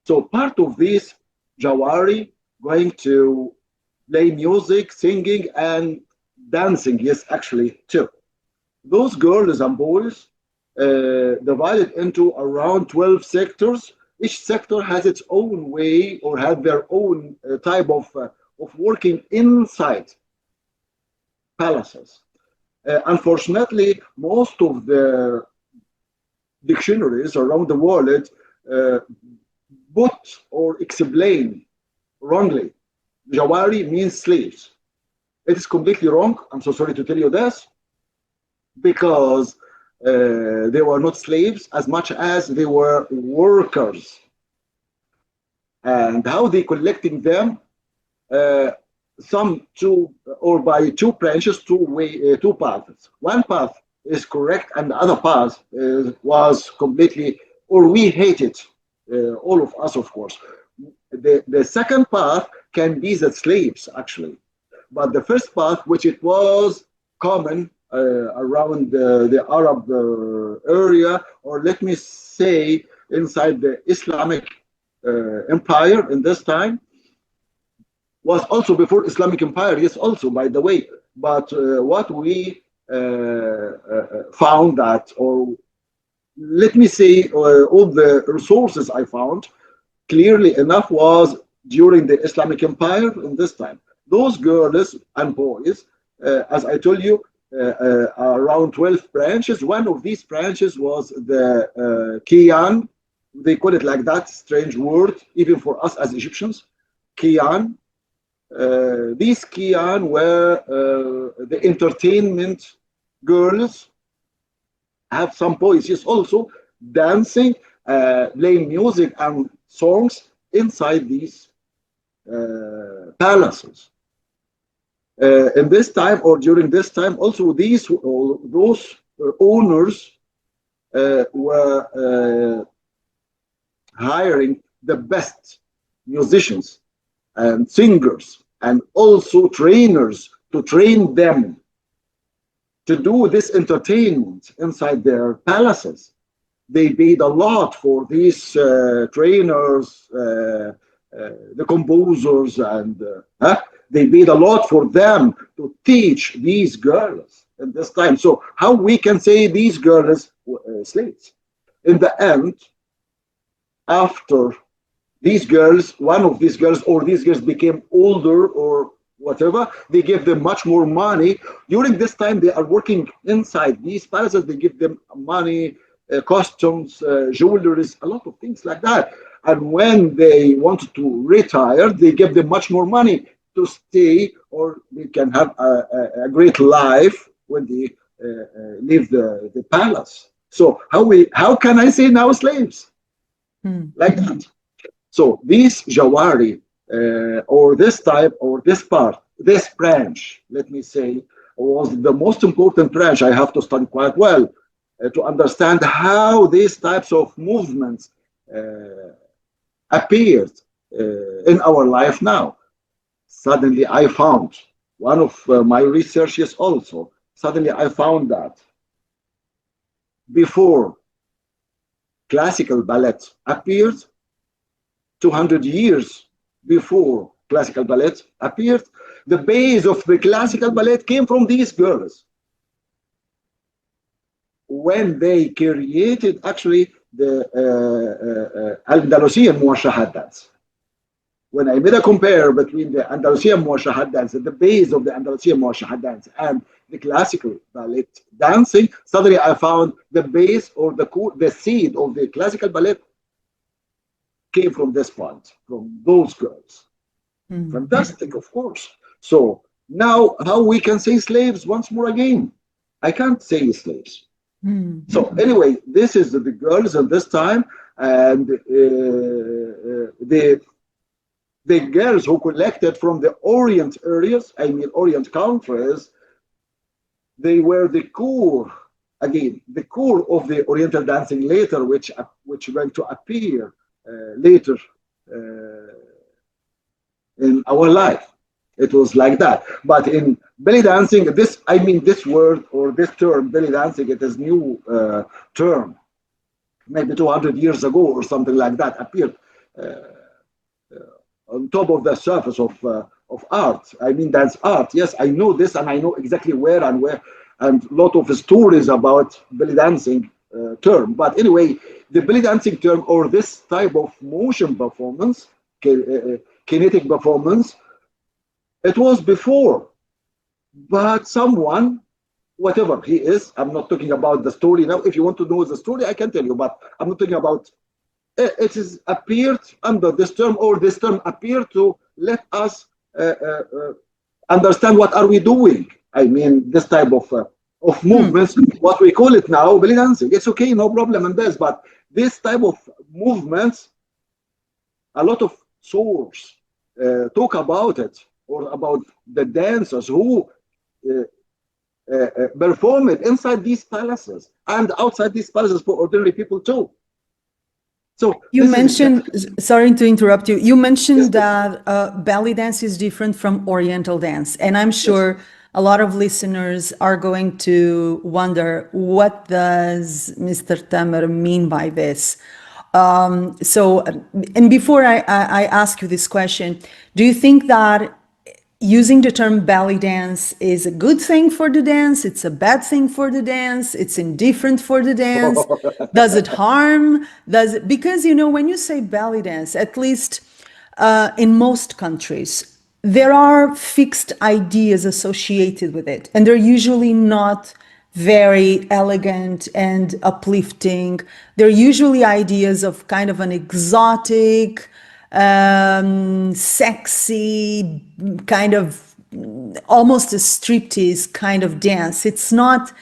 So part of this Jawari going to play music, singing, and dancing. Yes, actually, too. Those girls and boys divided into around 12 sectors. Each sector has its own way or have their own type of working inside palaces. Unfortunately, most of the dictionaries around the world uh, put or explain wrongly. Jawari means slaves. It is completely wrong. I'm so sorry to tell you this because they were not slaves as much as they were workers. And how they collecting them? Uh, some two or by two branches, two paths. One path is correct, and the other path was completely, or we hate it. All of us, of course. The second path can be the slaves actually, but the first path, which it was common around the Arab area, or let me say inside the Islamic empire in this time, was also before Islamic empire. Yes, also by the way. But what we found that, or let me say, all the resources I found clearly enough was during the Islamic Empire in this time. Those girls and boys, as I told you, around 12 branches. One of these branches was the Kiyan. They call it like that, strange word, even for us as Egyptians. Kiyan. These Kiyan were the entertainment girls, have some boys, yes, also dancing, playing music and songs inside these palaces. In this time or during this time, also those owners were hiring the best musicians and singers and also trainers to train them to do this entertainment inside their palaces. They paid a lot for these trainers, the composers, and they paid a lot for them to teach these girls in this time. So how we can say these girls were slaves? In the end, after these girls, one of these girls or these girls became older or whatever, they give them much more money. During this time, they are working inside these palaces. They give them money, costumes, jewelries, a lot of things like that. And when they want to retire, they give them much more money to stay, or they can have a great life when they leave the palace. So how can I say now slaves? Like that. So these Jawari, or this type, or this part, this branch, let me say, was the most important branch I have to study quite well to understand how these types of movements appeared in our life now. Suddenly I found, one of my researches also, suddenly I found that before classical ballet appeared, 200 years before classical ballet appeared, the base of the classical ballet came from these girls. When they created actually the Andalusian Muashahat dance. When I made a compare between the Andalusian Muashahat dance, the base of the Andalusian Muashahat dance, and the classical ballet dancing, suddenly I found the base or the seed of the classical ballet came from this point, from those girls. Fantastic, of course. So now how we can say slaves once more again? I can't say slaves. So anyway, this is the girls at this time, and the girls who collected from the Orient areas, I mean Orient countries, they were the core, again, the core of the Oriental dancing later, which went to appear later in our life. It was like that. But in belly dancing, this word or this term, belly dancing, it is new term. Maybe 200 years ago or something like that appeared on top of the surface of art. I mean, dance art. Yes, I know this, and I know exactly where, and a lot of stories about belly dancing term. But anyway, the belly dancing term, or this type of motion performance, kinetic performance, it was before. But someone, whatever he is, I'm not talking about the story now. If you want to know the story, I can tell you, but I'm not talking about it is appeared under this term, or this term appeared to let us understand what are we doing. I mean, this type of movements, what we call it now, belly dancing. It's okay, no problem in this, but this type of movements, a lot of sources talk about it, or about the dancers who perform it inside these palaces and outside these palaces for ordinary people too. So you mentioned, sorry to interrupt you, you mentioned yes, that belly dance is different from Oriental dance. And I'm sure a lot of listeners are going to wonder, what does Mr. Tamer mean by this? And before I ask you this question, do you think that using the term belly dance is a good thing for the dance, it's a bad thing for the dance, it's indifferent for the dance, does it harm, does it, because when you say belly dance, at least in most countries, there are fixed ideas associated with it, and they're usually not very elegant and uplifting. They're usually ideas of kind of an exotic, sexy, kind of almost a striptease kind of dance. It's not,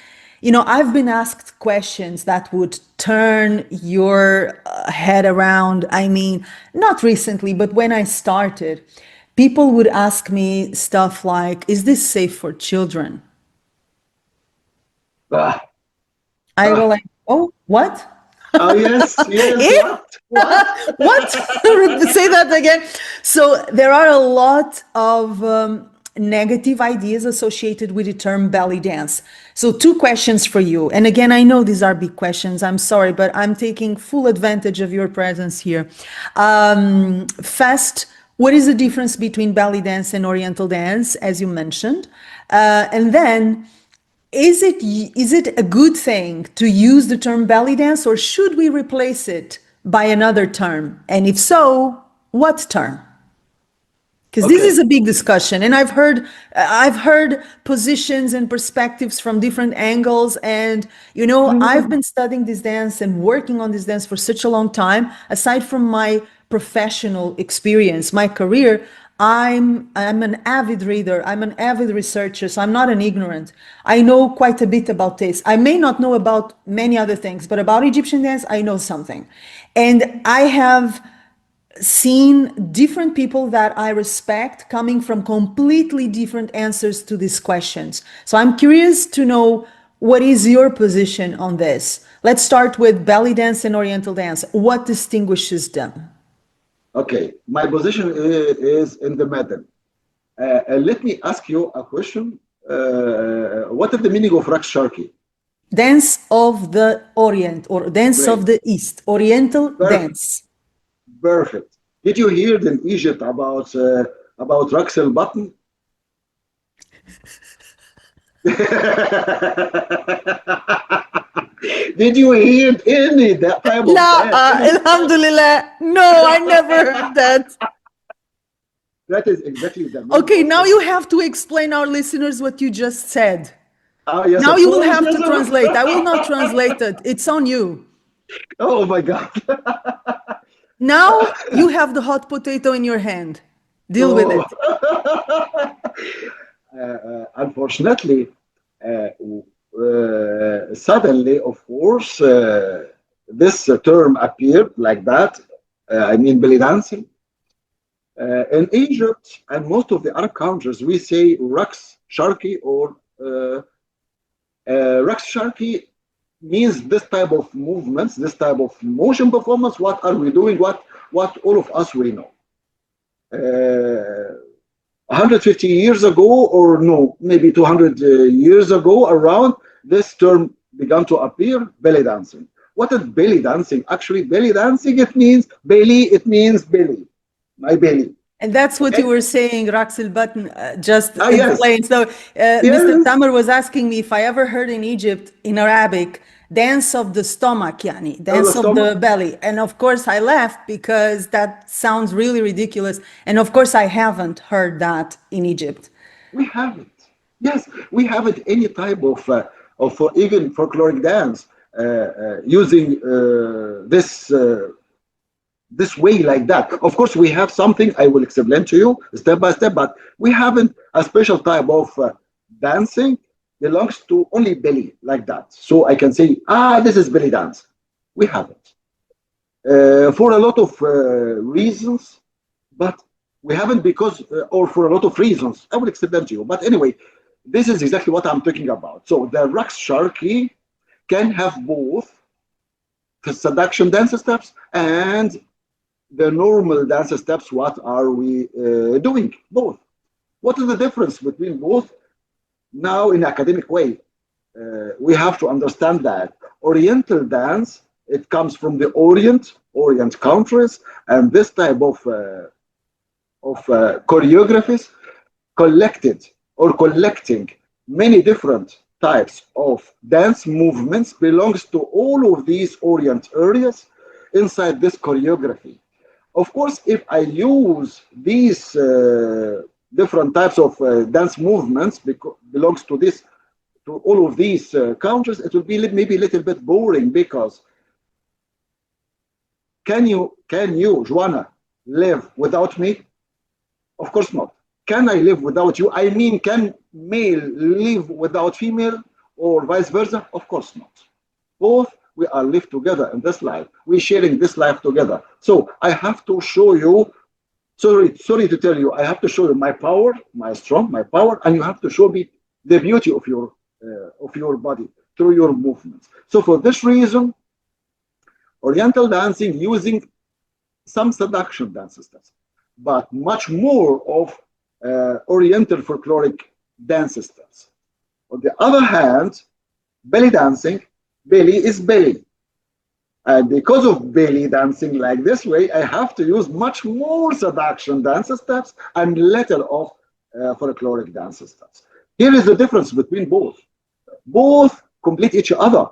I've been asked questions that would turn your head around. I mean, not recently, but when I started, people would ask me stuff like, is this safe for children? Ah, I go ah. like, oh, what? Oh, yes, yes. Eh? What? What? What? Say that again. So there are a lot of negative ideas associated with the term belly dance. So two questions for you. And again, I know these are big questions. I'm sorry, but I'm taking full advantage of your presence here. First, what is the difference between belly dance and Oriental dance, as you mentioned? And then, is it a good thing to use the term belly dance, or should we replace it by another term? And if so, what term? Because this is Okay. a big discussion, and I've heard positions and perspectives from different angles. And I've been studying this dance and working on this dance for such a long time. Aside from my professional experience, my career, I'm an avid reader. I'm an avid researcher, so I'm not an ignorant. I know quite a bit about this. I may not know about many other things, but about Egyptian dance, I know something, and I have seen different people that I respect coming from completely different answers to these questions. So I'm curious to know, what is your position on this? Let's start with belly dance and Oriental dance. What distinguishes them? Okay. My position is in the middle. Let me ask you a question. What is the meaning of Raqs Sharqi? Dance of the Orient, or dance of Great. the East, Oriental Perfect. dance. Perfect. Did you hear in Egypt about Raqs al-Batn? Did you hear any that type of La, dance? Any, alhamdulillah. No, I never heard that. that is exactly the meaning Okay, of now it. you have to explain our listeners what you just said. Ah, yes, Now of you will course. have Yes, to translate. I will not translate it. It's on you. oh my God. Now you have the hot potato in your hand. Deal with Oh. it. Unfortunately, suddenly, of course, this term appeared like that. I mean, belly dancing. In Egypt and most of the Arab countries, we say Raqs Sharqi or Raqs Sharqi means this type of movements, this type of motion performance. What are we doing? What all of us we know. 150 years ago, or no, maybe 200 years ago, around this term began to appear, belly dancing. What is belly dancing? Actually, belly dancing, it means belly, it means belly, my belly. And that's what you Okay? were saying, Raqs Button, just Ah, yes, explain. So, Mr. yes. Tamer was asking me if I ever heard in Egypt, in Arabic, dance of the stomach, yani, The dance of stomach, the belly. And of course, I laughed because that sounds really ridiculous. And of course, I haven't heard that in Egypt. we have it. Yes, we have it. Any type of even folkloric dance using this way like that. Of course, we have something I will explain to you step by step, but we haven't a special type of dancing belongs to only belly like that. So I can say, this is belly dance. We haven't. For a lot of reasons, but we haven't because, or for a lot of reasons. I will explain to you. But anyway, this is exactly what I'm talking about. So the Raqs Sharqi can have both the seduction dance steps and the normal dance steps. What are we doing? Both. What is the difference between both? Now, in academic way, we have to understand that Oriental dance, it comes from the Orient countries, and this type of choreographies collected or collecting many different types of dance movements belongs to all of these Orient areas inside this choreography. Of course, if I use these different types of dance movements belongs to this to all of these countries, it will be maybe a little bit boring because can you, Joanna, live without me? Of course not. Can I live without you? I mean, can male live without female or vice versa? Of course not. Both we are live together in this life. We're sharing this life together. So I have to show you, sorry to tell you, I have to show you my power, my strength, my power, and you have to show me the beauty of your body through your movements. So for this reason, Oriental dancing using some seduction dance steps, but much more of Oriental folkloric dance steps. On the other hand, belly dancing, belly is belly. And because of belly dancing like this way, I have to use much more seduction dance steps and little of folkloric dance steps. Here is the difference between both. Both complete each other.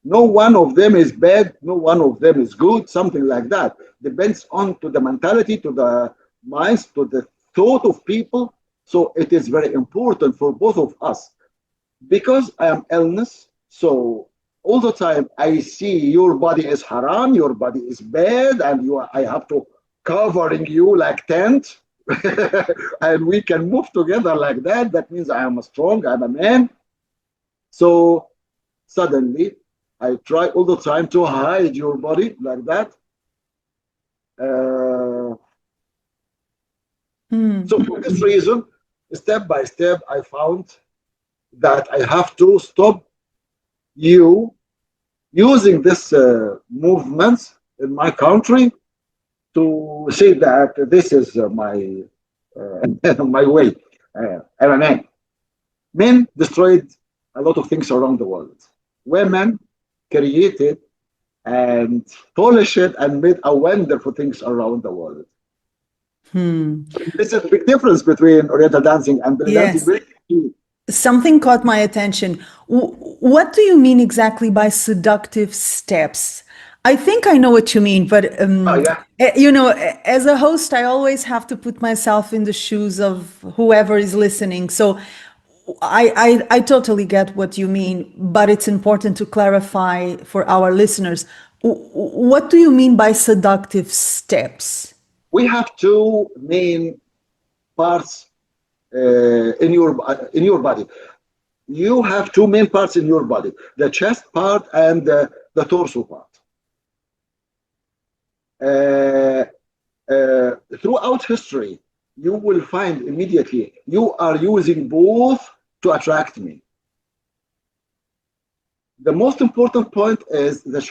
No one of them is bad, no one of them is good, something like that. Depends on to the mentality, to the minds, to the thought of people. So it is very important for both of us. Because I am illness, so all the time I see your body is haram, your body is bad, and I have to covering you like tent, and we can move together like that. That means I am strong, I'm a man. So suddenly I try all the time to hide your body like that. So for this reason, step by step, I found that I have to stop you using this movements in my country to say that this is my my way. I'm a man. Men destroyed a lot of things around the world. Women created and polished it and made a wonderful things around the world. This is a big difference between Oriental dancing and belly dancing. Yes. Something caught my attention. What do you mean exactly by seductive steps? I think I know what you mean, but you know, as a host, I always have to put myself in the shoes of whoever is listening. So I totally get what you mean, but it's important to clarify for our listeners. What do you mean by seductive steps? We have two main parts in your body. You have two main parts in your body: the chest part and the torso part. Throughout history, you will find immediately you are using both to attract me. The most important point is the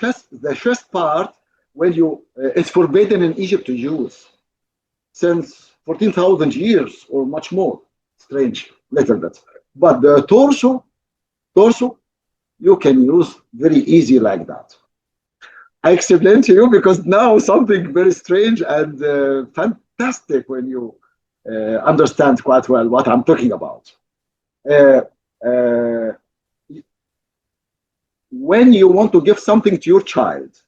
chest part. When you it's forbidden in Egypt to use since 14,000 years or much more. Strange, little bit. But the torso, you can use very easy like that. I explained to you because now something very strange and fantastic when you understand quite well what I'm talking about. When you want to give something to your child,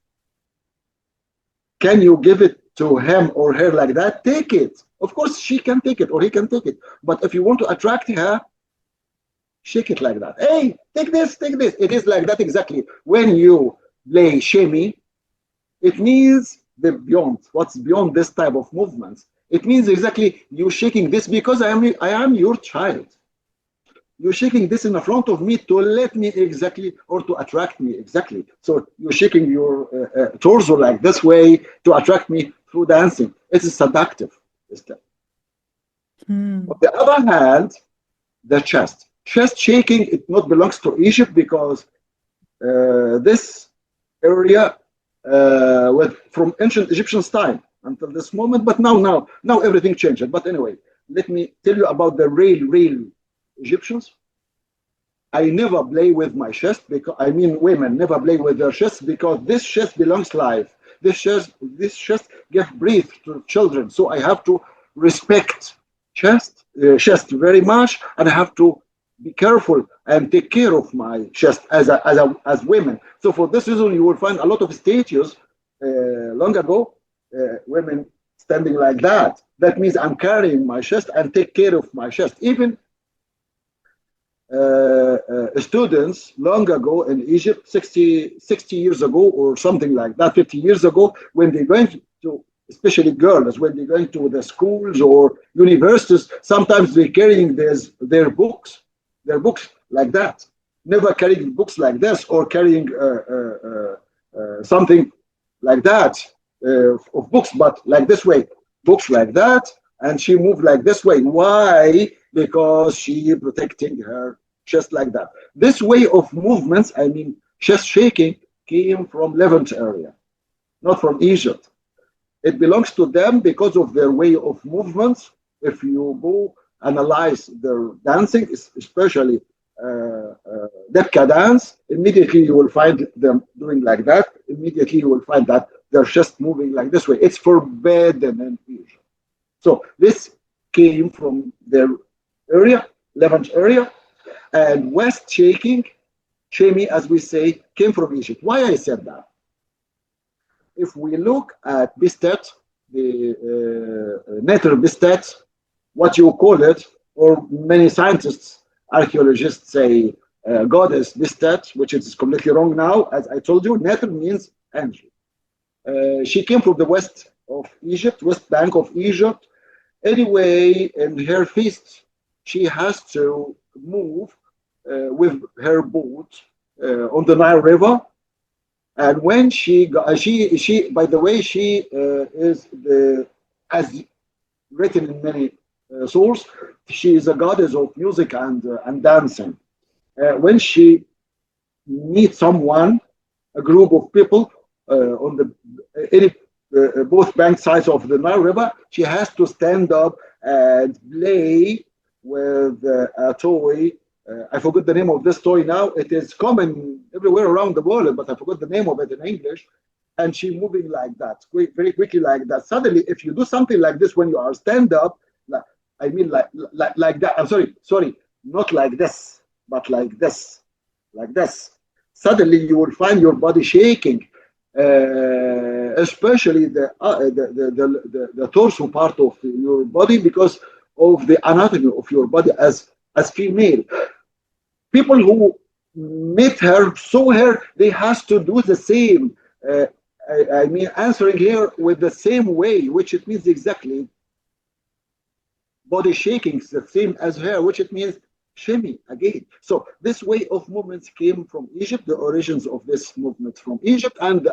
can you give it to him or her like that? Take it. Of course, she can take it or he can take it. But if you want to attract her, shake it like that. Hey, take this, take this. It is like that exactly. When you play shimmy, it means the beyond. What's beyond this type of movements? It means exactly you shaking this because I am your child. You're shaking this in front of me to let me exactly or to attract me exactly. So you're shaking your torso like this way to attract me through dancing. It is seductive. On the other hand, the chest shaking, it not belongs to Egypt because this area from ancient Egyptian time until this moment, but now everything changed. But anyway, let me tell you about the real Egyptians. I never play with my chest because women never play with their chest because this chest belongs life. This chest gives breath to children. So I have to respect chest chest very much, and I have to be careful and take care of my chest as women. So for this reason, you will find a lot of statues long ago, women standing like that. That means I'm carrying my chest and take care of my chest. Even students long ago in Egypt, 60 years ago or something like that, 50 years ago, when they're going to, especially girls, when they're going to the schools or universities, sometimes they're carrying their books like that. Never carrying books like this or carrying something like that of books, but like this way, books like that, and she moved like this way. Why? Because she protecting her chest like that. This way of movements, I mean, chest shaking, came from Levant area, not from Egypt. It belongs to them because of their way of movements. If you go analyze their dancing, especially Debka dance, immediately you will find them doing like that. Immediately you will find that they're just moving like this way. It's forbidden in Egypt. So this came from their area, Levant area, and West shaking, shemi as we say, came from Egypt. Why I said that? If we look at Bistet, the Neter Bistet, what you call it, or many scientists, archaeologists say goddess Bistet, which is completely wrong now. As I told you, Neter means angel. She came from the west of Egypt, west bank of Egypt. Anyway, in her feast, she has to move with her boat on the Nile River. And when she by the way, she is as written in many sources, she is a goddess of music and dancing. When she meets someone, a group of people on the any both bank sides of the Nile River, she has to stand up and play with a toy. I forgot the name of this toy now. It is common everywhere around the world, but I forgot the name of it in English. And she moving like that, very quickly like that. Suddenly, if you do something like this when you are stand up, I mean like that. I'm sorry, not like this, but like this, like this. Suddenly, you will find your body shaking, especially the torso part of your body because of the anatomy of your body as female. People who met her, saw her, they has to do the same. I mean, answering here with the same way, which it means exactly body shaking is the same as her, which it means shimmy again. So this way of movements came from Egypt. The origins of this movement from Egypt, and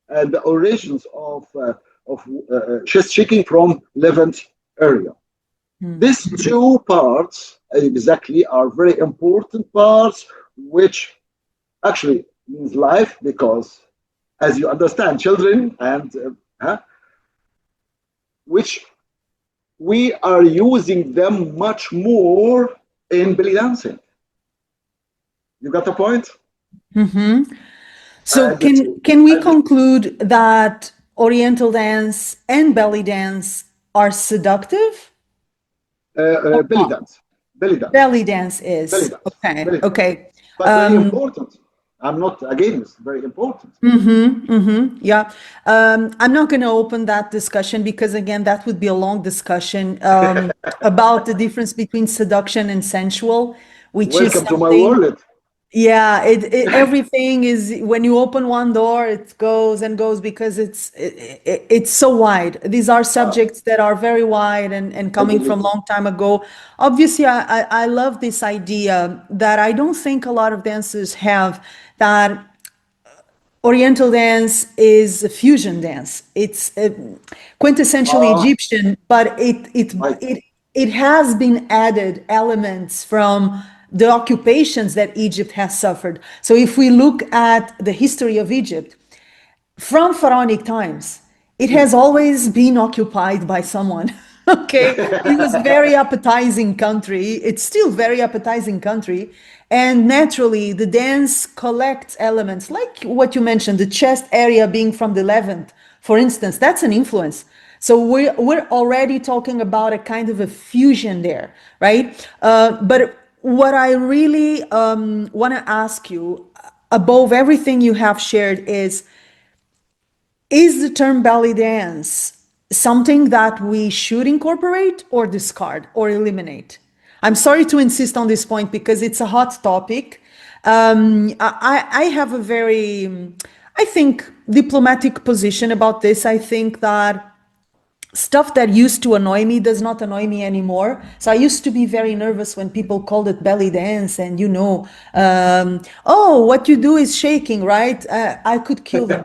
the origins of chest shaking from Levant area. These two parts exactly are very important parts, which actually means life because, as you understand, children and which we are using them much more in belly dancing. You got the point? So can we conclude that Oriental dance and belly dance are seductive? Belly dance. Belly dance is. Okay. Belly dance. Okay. But very important. I'm not against, very important. Yeah. I'm not going to open that discussion because, again, that would be a long discussion about the difference between seduction and sensual, which is Welcome to my something. world. Yeah, everything is when you open one door, it goes and goes because it's so wide. These are subjects that are very wide and I coming from believe a long time ago. Obviously, I love this idea that I don't think a lot of dancers have, that Oriental dance is a fusion dance. It's quintessentially Egyptian, but right. it has been added elements from the occupations that Egypt has suffered. So if we look at the history of Egypt, from pharaonic times, it has always been occupied by someone. Okay, it was very appetizing country. It's still very appetizing country, and naturally the dance collects elements like what you mentioned, the chest area being from the Levant, for instance. That's an influence. So we're already talking about a kind of a fusion there, right? But what I really want to ask you, above everything you have shared, is the term belly dance something that we should incorporate or discard or eliminate? I'm sorry to insist on this point because it's a hot topic. I have a very, I think, diplomatic position about this. I think that stuff that used to annoy me does not annoy me anymore. So I used to be very nervous when people called it belly dance, and oh, what you do is shaking, right? I could kill them.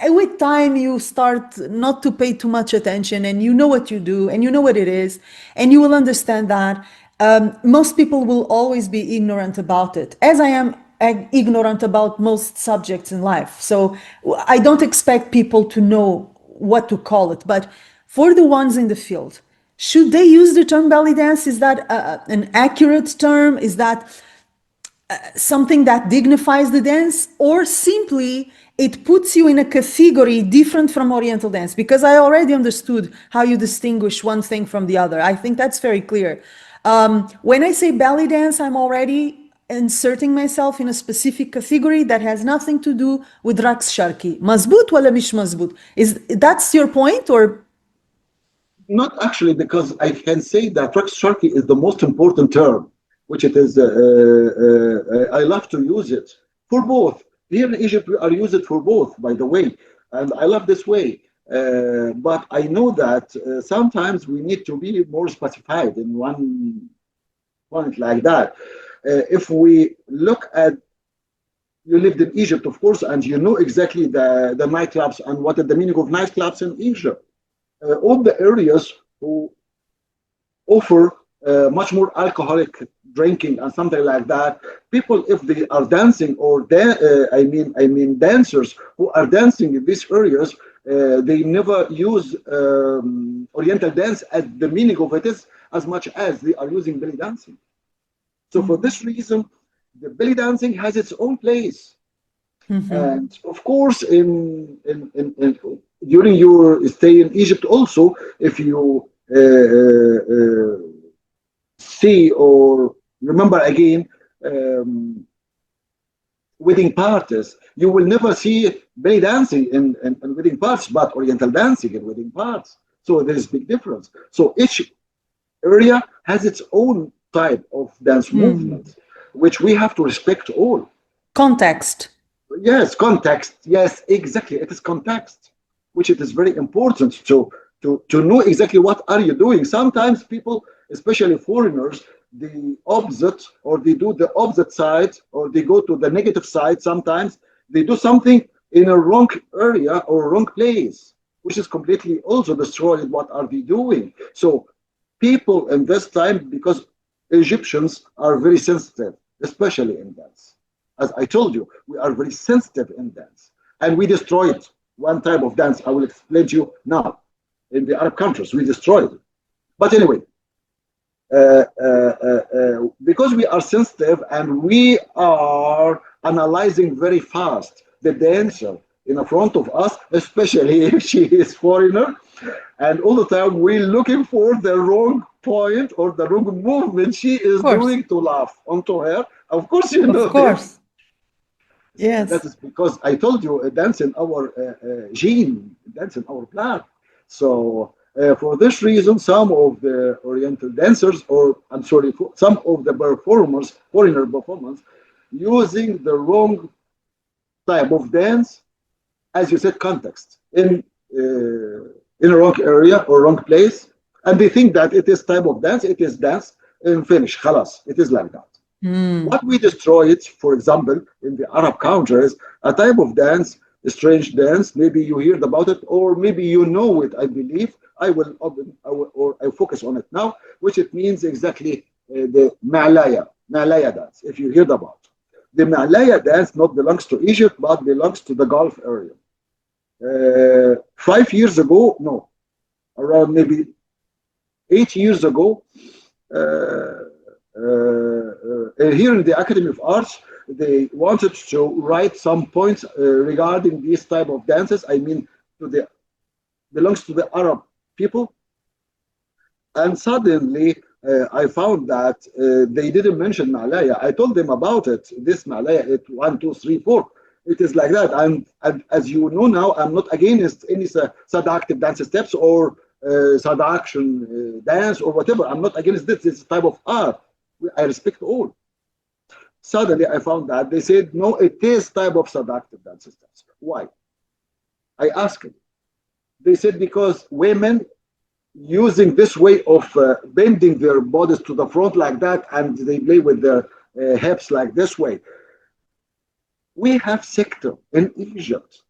With time, you start not to pay too much attention, and you know what you do, and you know what it is, and you will understand that most people will always be ignorant about it, as I am ignorant about most subjects in life. So I don't expect people to know what to call it, but for the ones in the field, should they use the term belly dance? Is that an accurate term? Is that something that dignifies the dance, or simply it puts you in a category different from Oriental dance? Because I already understood how you distinguish one thing from the other. I think that's very clear. When I say belly dance, I'm already inserting myself in a specific category that has nothing to do with Raqs Sharqi. مزبوط ولا مش مزبوط? Is that's your point, or? Not actually, because I can say that Raqs Sharqi is the most important term, which it is. I love to use it for both. Here in Egypt, we are used it for both, by the way, and I love this way. But I know that sometimes we need to be more specified in one point like that. If we look at, you lived in Egypt, of course, and you know exactly the nightclubs and what is the meaning of nightclubs in Egypt. All the areas who offer much more alcoholic drinking and something like that. People, if they are dancing, or I mean dancers who are dancing in these areas, they never use Oriental dance as the meaning of it is, as much as they are using belly dancing. So for this reason, the belly dancing has its own place. And of course, during your stay in Egypt, also, if you see or remember again wedding parties, you will never see belly dancing in wedding parties, but Oriental dancing in wedding parties. So there is big difference. So each area has its own type of dance movement, which we have to respect all. Context. Yes, context. Yes, exactly. It is context, which it is very important to know exactly what are you doing. Sometimes people, especially foreigners, the opposite, or they do the opposite side, or they go to the negative side. Sometimes they do something in a wrong area or wrong place, which is completely also destroyed. What are they doing? So people in this time, because Egyptians are very sensitive, especially in dance. As I told you, we are very sensitive in dance, and we destroyed one type of dance. I will explain to you now. In the Arab countries, we destroyed it. But anyway, because we are sensitive and we are analyzing very fast the dancer in front of us, especially if she is foreigner, and all the time we're looking for the wrong point or the wrong movement she is doing to laugh onto her. Of course, you know. Of course. Yes. That is because I told you, dance in our gene, dance in our blood. So for this reason, some of the Oriental dancers, or I'm sorry, some of the performers, foreigner performers, using the wrong type of dance, as you said, context, in a wrong area or wrong place, and they think that it is type of dance, it is dance, and finish, khalas, it is like that. What we destroyed, for example, in the Arab countries, a type of dance, a strange dance. Maybe you heard about it, or maybe you know it. I believe I will focus on it now, which it means exactly the Malaya dance. If you heard about the Malaya dance, not belongs to Egypt, but belongs to the Gulf area. 5 years ago, no, around maybe 8 years ago, here in the Academy of Arts, they wanted to write some points regarding these type of dances. I mean, to the belongs to the Arab people. And suddenly, I found that they didn't mention Malaya. I told them about it. This Malaya, it 1, 2, 3, 4. It is like that. And as you know now, I'm not against any seductive dance steps or seduction dance or whatever. I'm not against this. This type of art. I respect all. Suddenly, I found that they said, no, it is type of seductive dance steps. Why? I asked them. They said because women using this way of bending their bodies to the front like that, and they play with their hips like this way. We have sector in Egypt,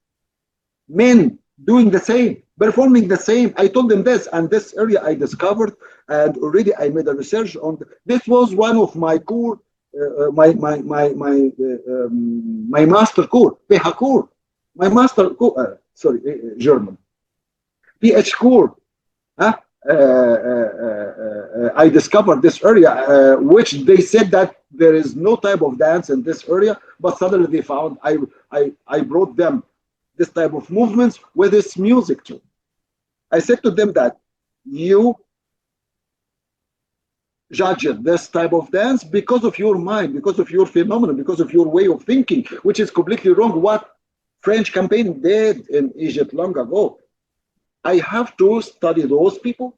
men doing the same, performing the same. I told them this, and this area I discovered, and already I made a research on. This was one of my core, my master core, PH core, my master core. German, PH core. Huh? I discovered this area, which they said that there is no type of dance in this area, but suddenly they found I brought them this type of movements with this music too. I said to them that you judge this type of dance because of your mind, because of your phenomenon, because of your way of thinking, which is completely wrong. What French campaign did in Egypt long ago. I have to study those people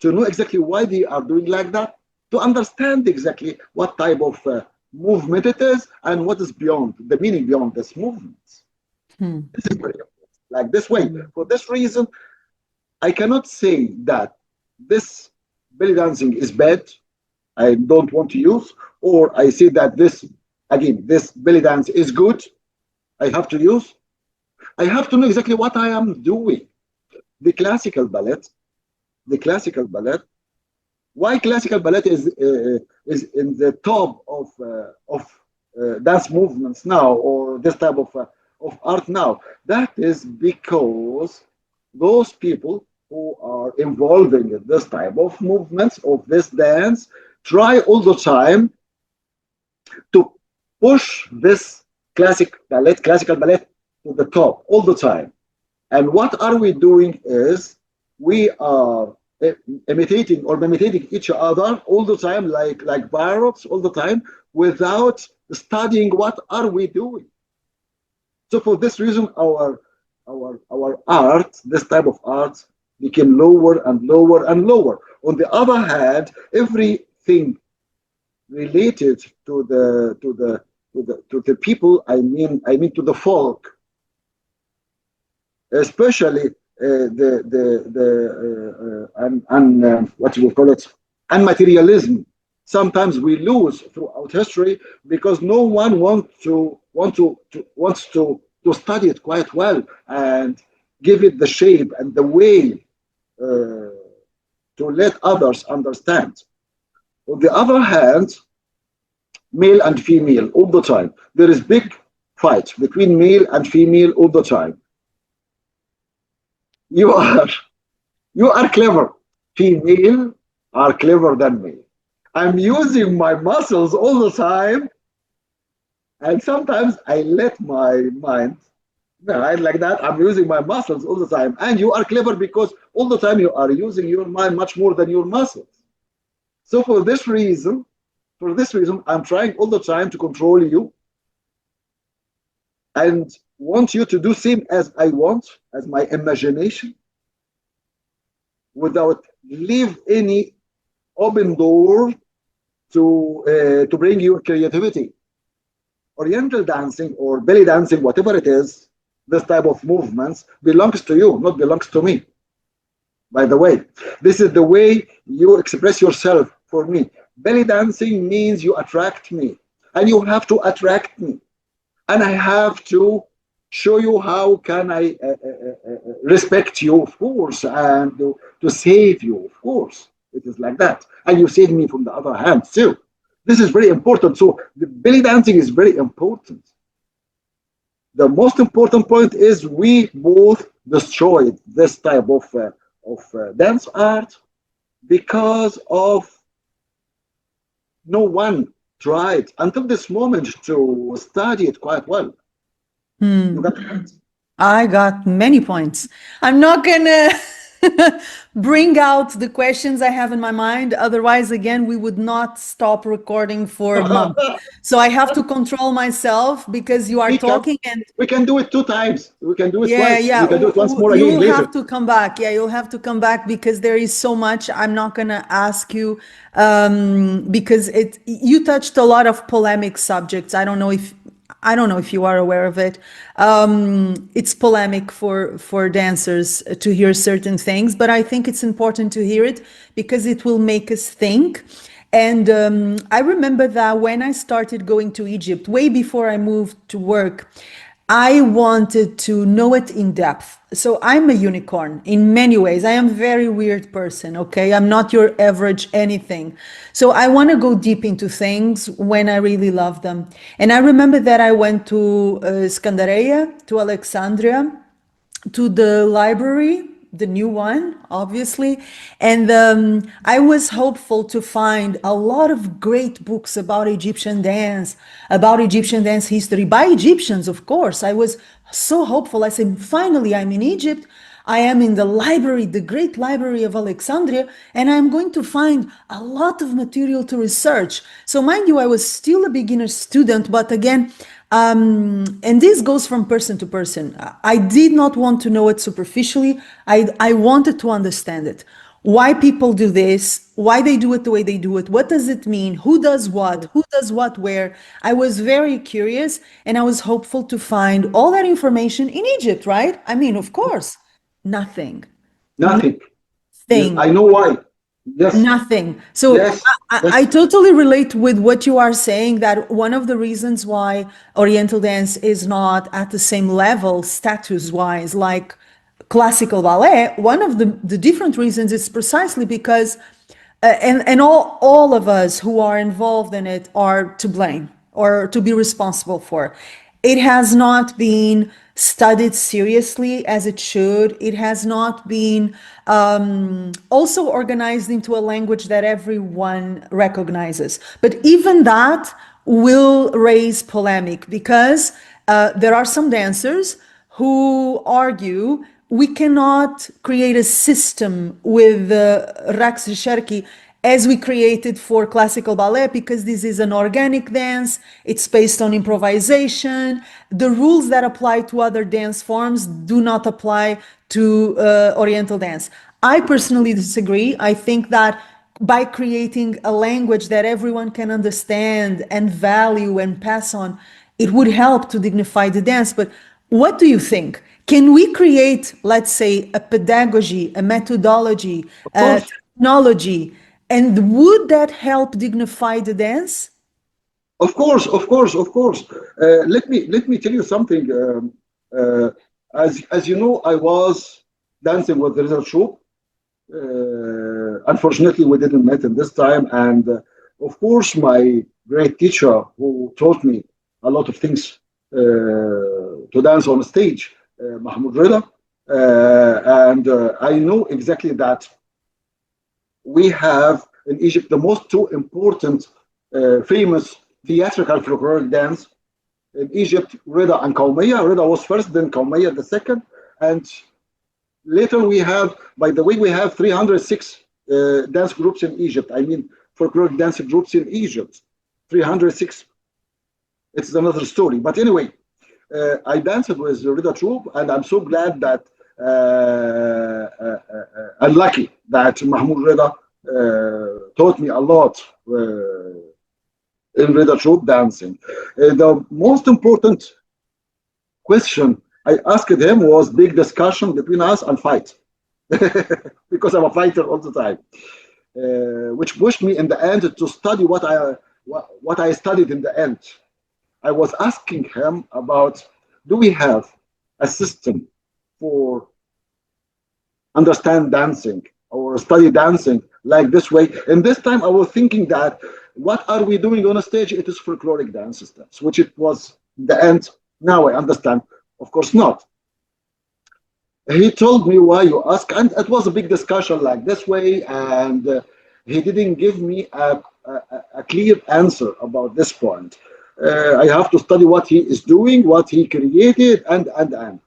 to know exactly why they are doing like that, to understand exactly what type of movement it is and what is beyond, the meaning beyond this movement. This is very important. Like this way. For this reason, I cannot say that this belly dancing is bad. I don't want to use, or I say that this, again, this belly dance is good. I have to use. I have to know exactly what I am doing. The classical ballet, why classical ballet is in the top of dance movements now, or this type of art now. That is because those people who are involving in this type of movements, of this dance, try all the time to push this classical ballet to the top all the time. And what are we doing is we are imitating or imitating each other all the time, like parrots all the time, without studying what are we doing. So for this reason, our art, this type of art, became lower and lower and lower. On the other hand, everything related to the people, I mean to the folk, especially what you call it, and materialism. Sometimes we lose throughout history because no one wants to study it quite well and give it the shape and the way to let others understand. On the other hand, male and female all the time. There is big fight between male and female all the time. You are clever. Female are clever than me. I'm using my muscles all the time, and sometimes I let my mind, like that. I'm using my muscles all the time, and you are clever because all the time you are using your mind much more than your muscles. So for this reason, I'm trying all the time to control you and want you to do same as I want, as my imagination, without leave any open door to bring your creativity. Oriental dancing or belly dancing, whatever it is, this type of movements belongs to you, not belongs to me. By the way, this is the way you express yourself for me. Belly dancing means you attract me, and you have to attract me. And I have to show you how can I respect you, of course, and to save you, of course. It is like that. And you save me from the other hand, too. This is very important. So the belly dancing is very important. The most important point is we both destroyed this type of dance art because of no one tried until this moment to study it quite well. You got it? I got many points. I'm not gonna bring out the questions I have in my mind. Otherwise, again, we would not stop recording for months. So I have to control myself because you are we can talking and we can do it two times. We can do it yeah, twice. yeah. We can do it once more You again will later. have to come back. Yeah, you'll have to come back because there is so much. I'm not gonna ask you because you touched a lot of polemic subjects. I don't know if you are aware of it. It's polemic for dancers to hear certain things, but I think it's important to hear it because it will make us think. And I remember that when I started going to Egypt, way before I moved to work, I wanted to know it in depth. So I'm a unicorn in many ways. I am a very weird person, okay? I'm not your average anything. So I want to go deep into things when I really love them. And I remember that I went to Scandaria, to Alexandria, to the library, the new one, obviously. And I was hopeful to find a lot of great books about Egyptian dance history by Egyptians, of course. I was so hopeful. I said, finally, I'm in Egypt. I am in the library, the great library of Alexandria, and I'm going to find a lot of material to research. So, mind you, I was still a beginner student, but again, and this goes from person to person. I did not want to know it superficially. I wanted to understand it. Why people do this, why they do it the way they do it, what does it mean, who does what where. I was very curious and I was hopeful to find all that information in Egypt, right? I mean, of course, nothing. Nothing. Yes, Nothing. I know why. Yes, Nothing. So yes, I yes. totally relate with what you are saying that one of the reasons why Oriental dance is not at the same level status wise like classical ballet, one of the different reasons is precisely because and all of us who are involved in it are to blame or to be responsible for. It has not been studied seriously as it should. It has not been also organized into a language that everyone recognizes. But even that will raise polemic because there are some dancers who argue we cannot create a system with Raqs Sharqi as we created for classical ballet because this is an organic dance, it's based on improvisation. The rules that apply to other dance forms do not apply to Oriental dance. I personally disagree. I think that by creating a language that everyone can understand and value and pass on, it would help to dignify the dance. But what do you think? Can we create, let's say, a pedagogy, a methodology, Of a course, technology, and would that help dignify the dance? of course, of course, of course. Let me tell you something. Uh, as you know, I was dancing with the result troupe. Unfortunately, we didn't meet in this time, and of course, my great teacher who taught me a lot of things to dance on stage, Mahmoud Reda, and I know exactly that we have in Egypt the most two important famous theatrical folkloric dance in Egypt, Reda and Qawmiya. Reda was first, then Qawmiya the second, and later we have, by the way, we have 306 dance groups in Egypt. I mean, folkloric dance groups in Egypt, 306. It's another story. But anyway, I danced with Reda Troupe, and I'm so glad that I'm lucky that Mahmoud Reda taught me a lot in Reda Troupe dancing. The most important question I asked him was big discussion between us and fight because I'm a fighter all the time, which pushed me in the end to study what I studied in the end. I was asking him about, do we have a system for understand dancing or study dancing like this way? And this time I was thinking that what are we doing on a stage? It is folkloric dance systems, which it was the end. Now I understand. Of course not. He told me why you ask, and it was a big discussion like this way, and he didn't give me a clear answer about this point. I have to study what he is doing, what he created, and.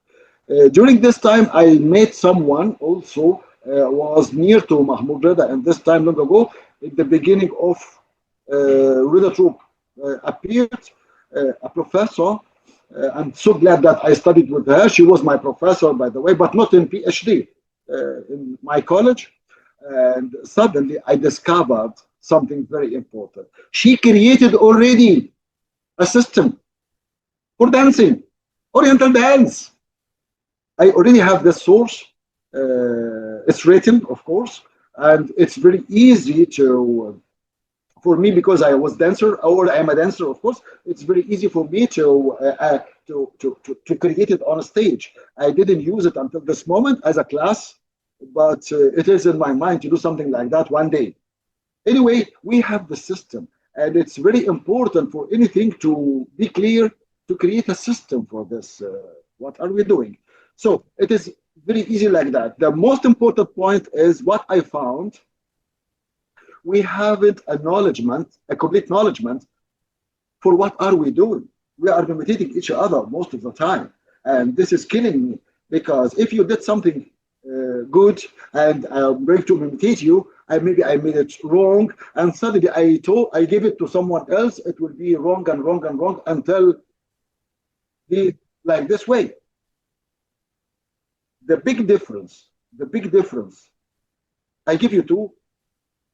During this time, I met someone also was near to Mahmoud Reda, and this time long ago, in the beginning of Reda Troop appeared a professor. I'm so glad that I studied with her. She was my professor, by the way, but not in PhD, in my college. And suddenly I discovered something very important. She created already a system for dancing, Oriental dance. I already have the source. It's written, of course, and it's very easy to for me because I was dancer or I am a dancer. Of course, it's very easy for me to create it on a stage. I didn't use it until this moment as a class, but it is in my mind to do something like that one day. Anyway, we have the system, and it's very important for anything to be clear to create a system for this. What are we doing? So it is very easy like that. The most important point is what I found. We haven't acknowledgement, a complete acknowledgement for what are we doing. We are imitating each other most of the time, and this is killing me because if you did something good and I'm going to imitate you, and maybe I made it wrong, and suddenly I give it to someone else, it will be wrong and wrong and wrong until be like this way. The big difference. I give you two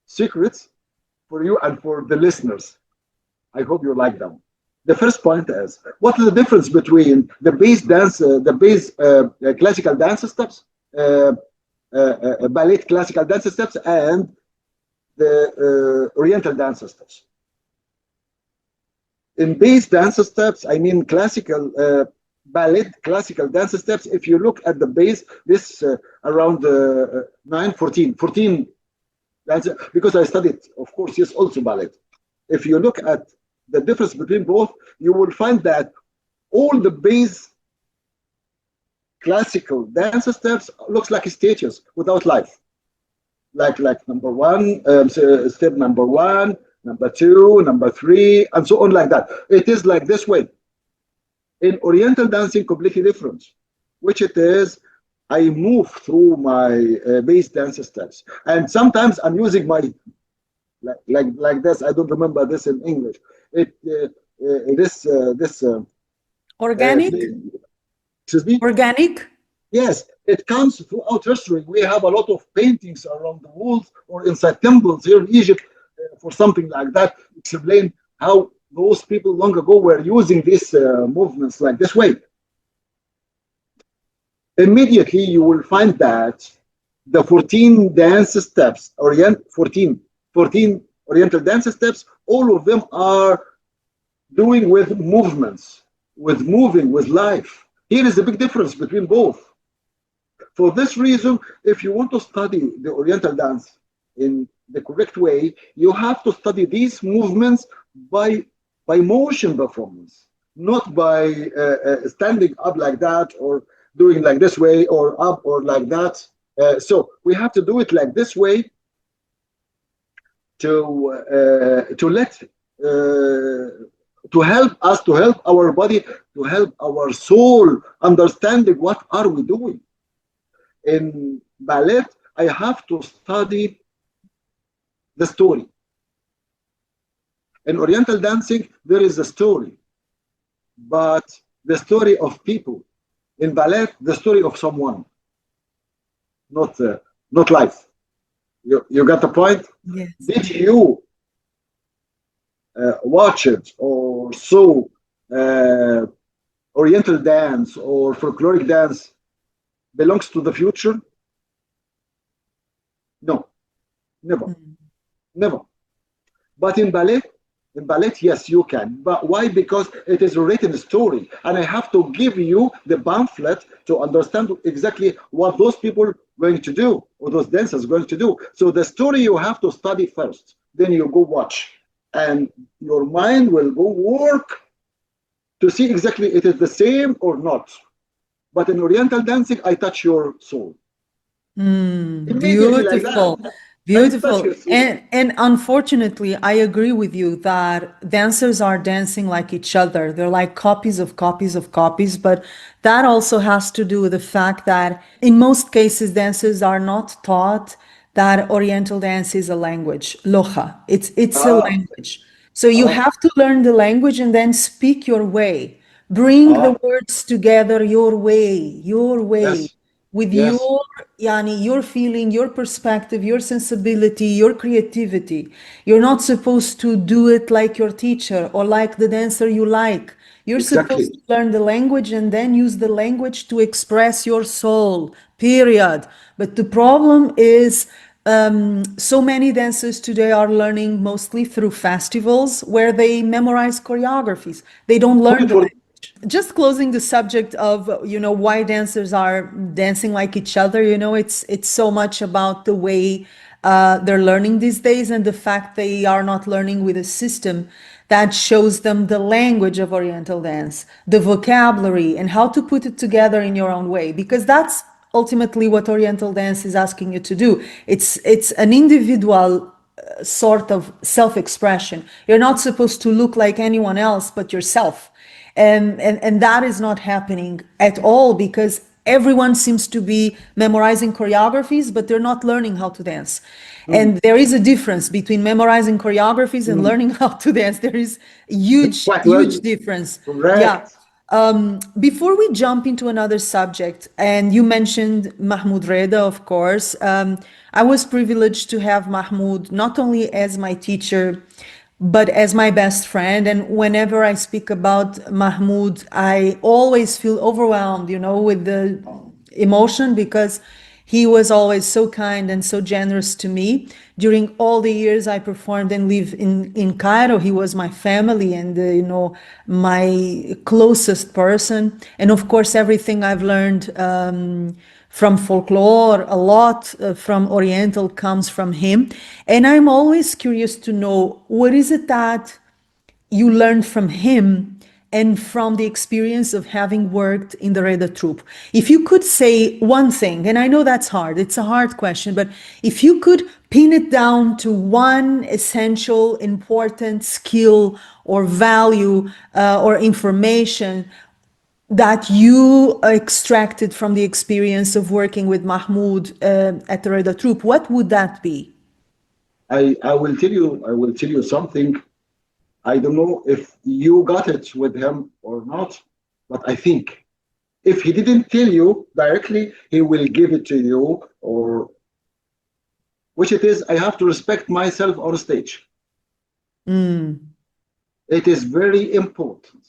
secrets for you and for the listeners. I hope you like them. The first point is, what is the difference between the base dance, classical dance steps, ballet classical dance steps, and the Oriental dance steps? In base dance steps, I mean classical ballet classical dance steps. If you look at the base, this around 9, 14, that's because I studied, of course, yes, also ballet. If you look at the difference between both, you will find that all the base classical dance steps looks like stages without life. Like number one, step number one, number two, number three, and so on like that. It is like this way. In Oriental dancing, completely different, which it is I move through my base dance steps, and sometimes I'm using my like this. I don't remember this in English. This Organic? excuse me. Organic? Yes, it comes throughout history. We have a lot of paintings around the walls or inside temples here in Egypt for something like that. Explain how those people long ago were using these movements like this way. Immediately you will find that the 14 dance steps, 14 Oriental dance steps, all of them are doing with movements, with moving, with life. Here is the big difference between both. For this reason, if you want to study the Oriental dance in the correct way, you have to study these movements by motion performance, not by standing up like that or doing like this way or up or like that. So we have to do it like this way to let to help us, to help our body, to help our soul understanding what are we doing. In ballet, I have to study the story. In Oriental dancing, there is a story, but the story of people. In ballet, the story of someone, not life. You got the point? Yes. Did you watch it or saw Oriental dance or folkloric dance belongs to the future? No, never, never. But in ballet, yes, you can. But why? Because it is a written story, and I have to give you the pamphlet to understand exactly what those people are going to do or those dancers are going to do. So the story you have to study first, then you go watch, and your mind will go work to see exactly it is the same or not. But in Oriental dancing, I touch your soul immediately like that. Beautiful, I touch your beautiful. soul. And unfortunately, I agree with you that dancers are dancing like each other. They're like copies of copies of copies, but that also has to do with the fact that in most cases, dancers are not taught that Oriental dance is a language, loha. It's a Ah, language. So you ah, have to learn the language and then speak your way. Bring the ah. words together your way Yes, with yes, your yani your feeling, your perspective, your sensibility, your creativity. You're not supposed to do it like your teacher or like the dancer you like. You're supposed exactly. to learn the language and then use the language to express your soul, period. But the problem is so many dancers today are learning mostly through festivals where they memorize choreographies. They don't learn Point the for language. Just closing the subject of why dancers are dancing like each other, it's so much about the way they're learning these days and the fact they are not learning with a system that shows them the language of Oriental dance, the vocabulary, and how to put it together in your own way, because that's ultimately what Oriental dance is asking you to do. It's an individual sort of self-expression. You're not supposed to look like anyone else but yourself. And that is not happening at all because everyone seems to be memorizing choreographies, but they're not learning how to dance. mm, And there is a difference between memorizing choreographies and mm. learning how to dance. There is a huge, Quite huge well. difference. Yeah. Correct. Before we jump into another subject, and you mentioned Mahmoud Reda, of course, I was privileged to have Mahmoud not only as my teacher, but as my best friend. And whenever I speak about Mahmoud, I always feel overwhelmed, with the emotion because he was always so kind and so generous to me. During all the years I performed and lived in Cairo, he was my family and, my closest person. And of course, everything I've learned from folklore, a lot from Oriental comes from him. And I'm always curious to know what is it that you learned from him and from the experience of having worked in the Reda troupe. If you could say one thing, and I know that's hard, it's a hard question, but if you could pin it down to one essential, important skill or value or information that you extracted from the experience of working with Mahmoud at the Reda troupe, what would that be? I will tell you something. I don't know if you got it with him or not, but I think if he didn't tell you directly, he will give it to you, or which it is, I have to respect myself on stage. It is very important.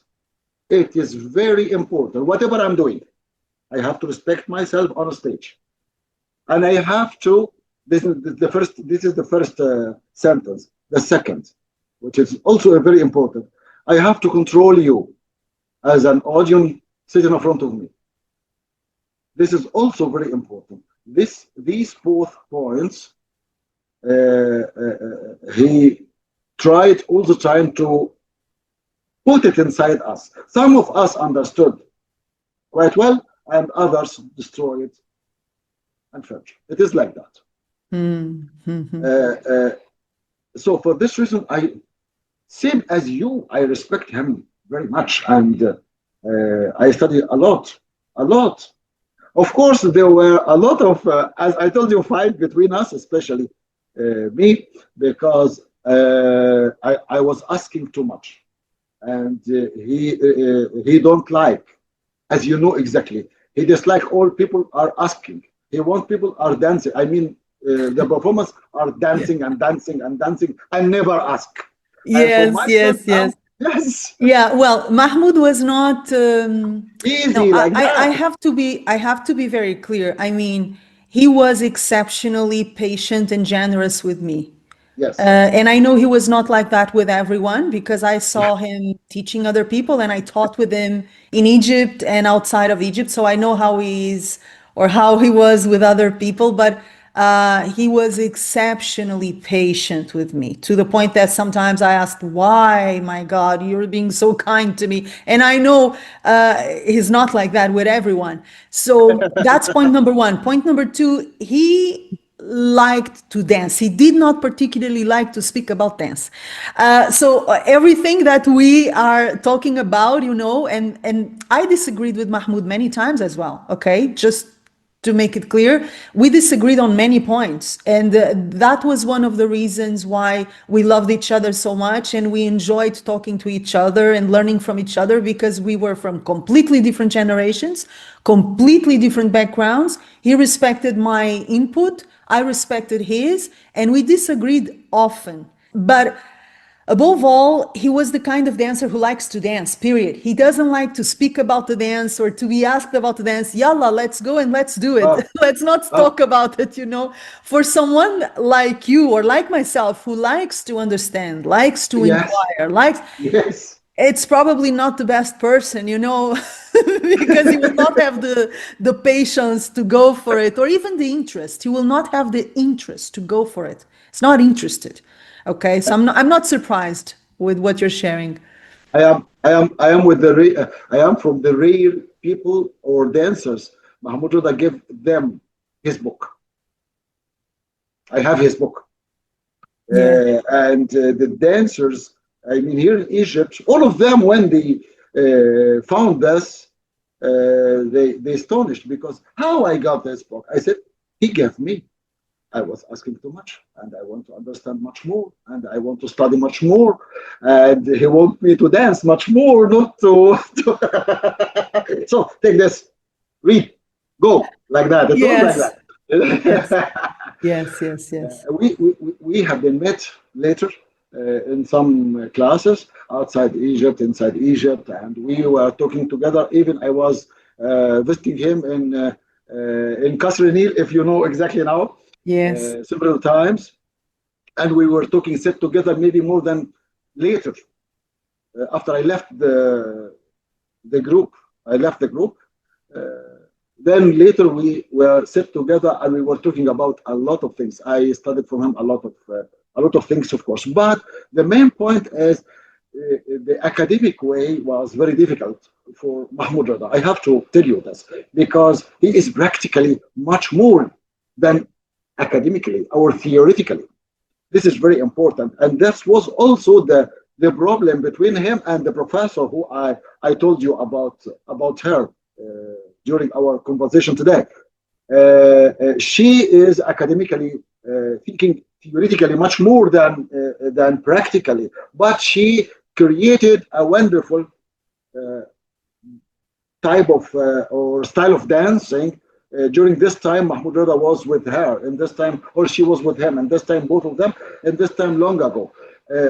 It is very important. Whatever I'm doing, I have to respect myself on stage. And I have to, this is the first sentence. The second, which is also very important, I have to control you as an audience sitting in front of me. This is also very important. These both points, he tried all the time to put it inside us. Some of us understood quite well, and others destroyed and felt. It is like that. So for this reason, same as you, I respect him very much, and I study a lot, a lot. Of course, there were a lot of, as I told you, fight between us, especially me, because I was asking too much, and he don't like, as you know exactly. He dislike all people are asking. He want people are dancing. I mean, the performers are Yeah. dancing and dancing and dancing and never ask. And for Yes, myself yes, now, yes. yes, Yeah, well, Mahmoud was not. No, easy like I that. have to be. I have to be very clear. I mean, he was exceptionally patient and generous with me. Yes, And I know he was not like that with everyone because I saw him teaching other people and I taught with him in Egypt and outside of Egypt. So I know how he's or how he was with other people. But He was exceptionally patient with me, to the point that sometimes I asked, "Why, my God, you're being so kind to me?" And I know he's not like that with everyone. So that's point number one. Point number two, he liked to dance. He did not particularly like to speak about dance. So everything that we are talking about, and I disagreed with Mahmoud many times as well. Okay, just to make it clear, we disagreed on many points. And that was one of the reasons why we loved each other so much. And we enjoyed talking to each other and learning from each other, because we were from completely different generations, completely different backgrounds. He respected my input, I respected his, and we disagreed often. But above all, he was the kind of dancer who likes to dance, period. He doesn't like to speak about the dance or to be asked about the dance. Yalla, let's go and let's do it. Oh, Let's not oh, talk about it. For someone like you or like myself who likes to understand, likes to yes, inquire, likes, yes. it's probably not the best person, because he will not have the patience to go for it, or even the interest. He will not have the interest to go for it. It's not interested. Okay, so I'm not surprised with what you're sharing. I am from the rare people or dancers. Mahmoud Reda gave them his book. I have his book. Yeah. And the dancers, I mean, here in Egypt, all of them, when they found this, they astonished, because how I got this book. I said, he gave me. I was asking too much, and I want to understand much more, and I want to study much more, and he wants me to dance much more, not So take this, read, go, like that. It was like Yes. Yes. that. Yes. Yes. Yes. We have been met later in some classes outside Egypt, inside Egypt, and we were talking together. Even I was visiting him in Kasr Nil, if you know exactly now, Yes. several times, and we were talking, sit together, maybe more than later. After I left the group, I left the group. Then later we were sit together and we were talking about a lot of things. I studied from him a lot of things, of course. But the main point is the academic way was very difficult for Mahmoud Reda. I have to tell you this, because he is practically much more than academically or theoretically. This is very important, and that was also the problem between him and the professor who I told you about her during our conversation today. She is academically thinking theoretically much more than practically, but she created a wonderful uh, type of or style of dancing. During this time, Mahmoud Reda was with her, and this time, or she was with him, and this time, both of them, and this time, long ago.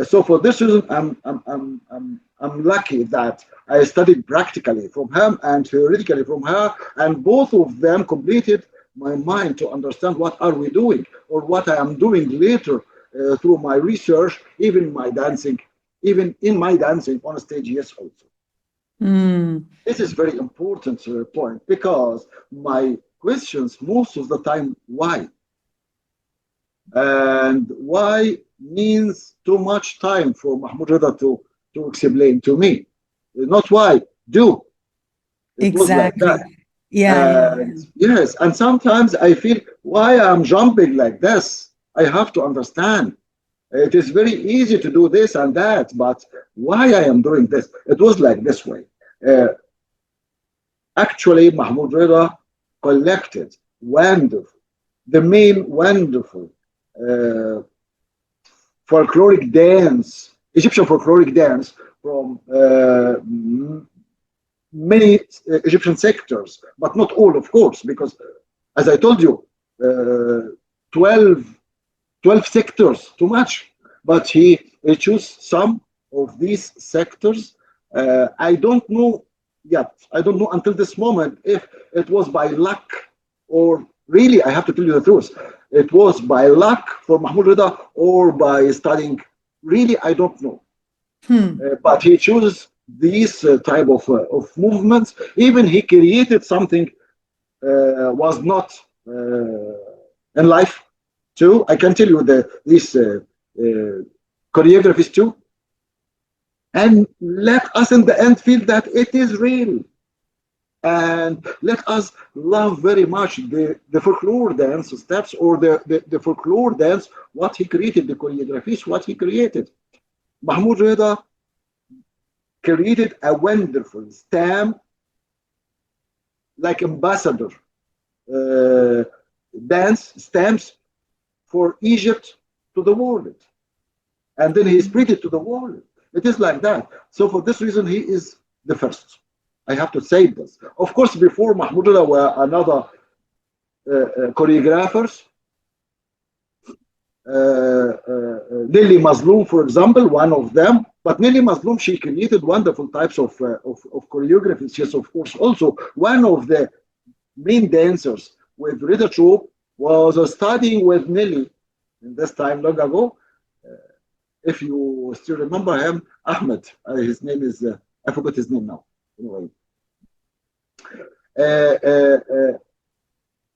So for this reason, I'm lucky that I studied practically from him and theoretically from her, and both of them completed my mind to understand what are we doing or what I am doing later through my research, even in my dancing on stage, yes, also. Mm, This is very important point, because my questions most of the time, why? And why means too much time for Mahmoud Reda to explain to me. Not why, do. It was like exactly. that. Yeah. Yeah. And yes, and sometimes I feel why I'm jumping like this. I have to understand. It is very easy to do this and that, but why I am doing this? It was like this way. Uh, Actually, Mahmoud Reda collected wonderful, the main wonderful uh, folkloric dance, Egyptian folkloric dance from many Egyptian sectors, but not all, of course, because as I told you, uh, 12, 12 sectors, too much. But he chose some of these sectors. I don't know yet. I don't know until this moment if it was by luck or really, I have to tell you the truth. It was by luck for Mahmoud Reda or by studying. Really, I don't know. But he chooses these type of movements. Even he created something was not in life too. I can tell you these uh, choreographies too. And let us in the end feel that it is real. And let us love very much the folklore dance steps, or the folklore dance, what he created, the choreographies, what he created. Mahmoud Reda created a wonderful stamp, like ambassador uh, dance stamps for Egypt to the world. And then he spread it to the world. It is like that. So for this reason, he is the first. I have to say this. Of course, before Mahmoud Reda were another choreographers. Nelly Mazloum, for example, one of them. But Nelly Mazloum, she created wonderful types of choreographies. Yes, of course. Also, one of the main dancers with Reda Troupe was studying with Nelly in this time long ago. If you still remember him, Ahmed, his name is, I forgot his name now. Anyway,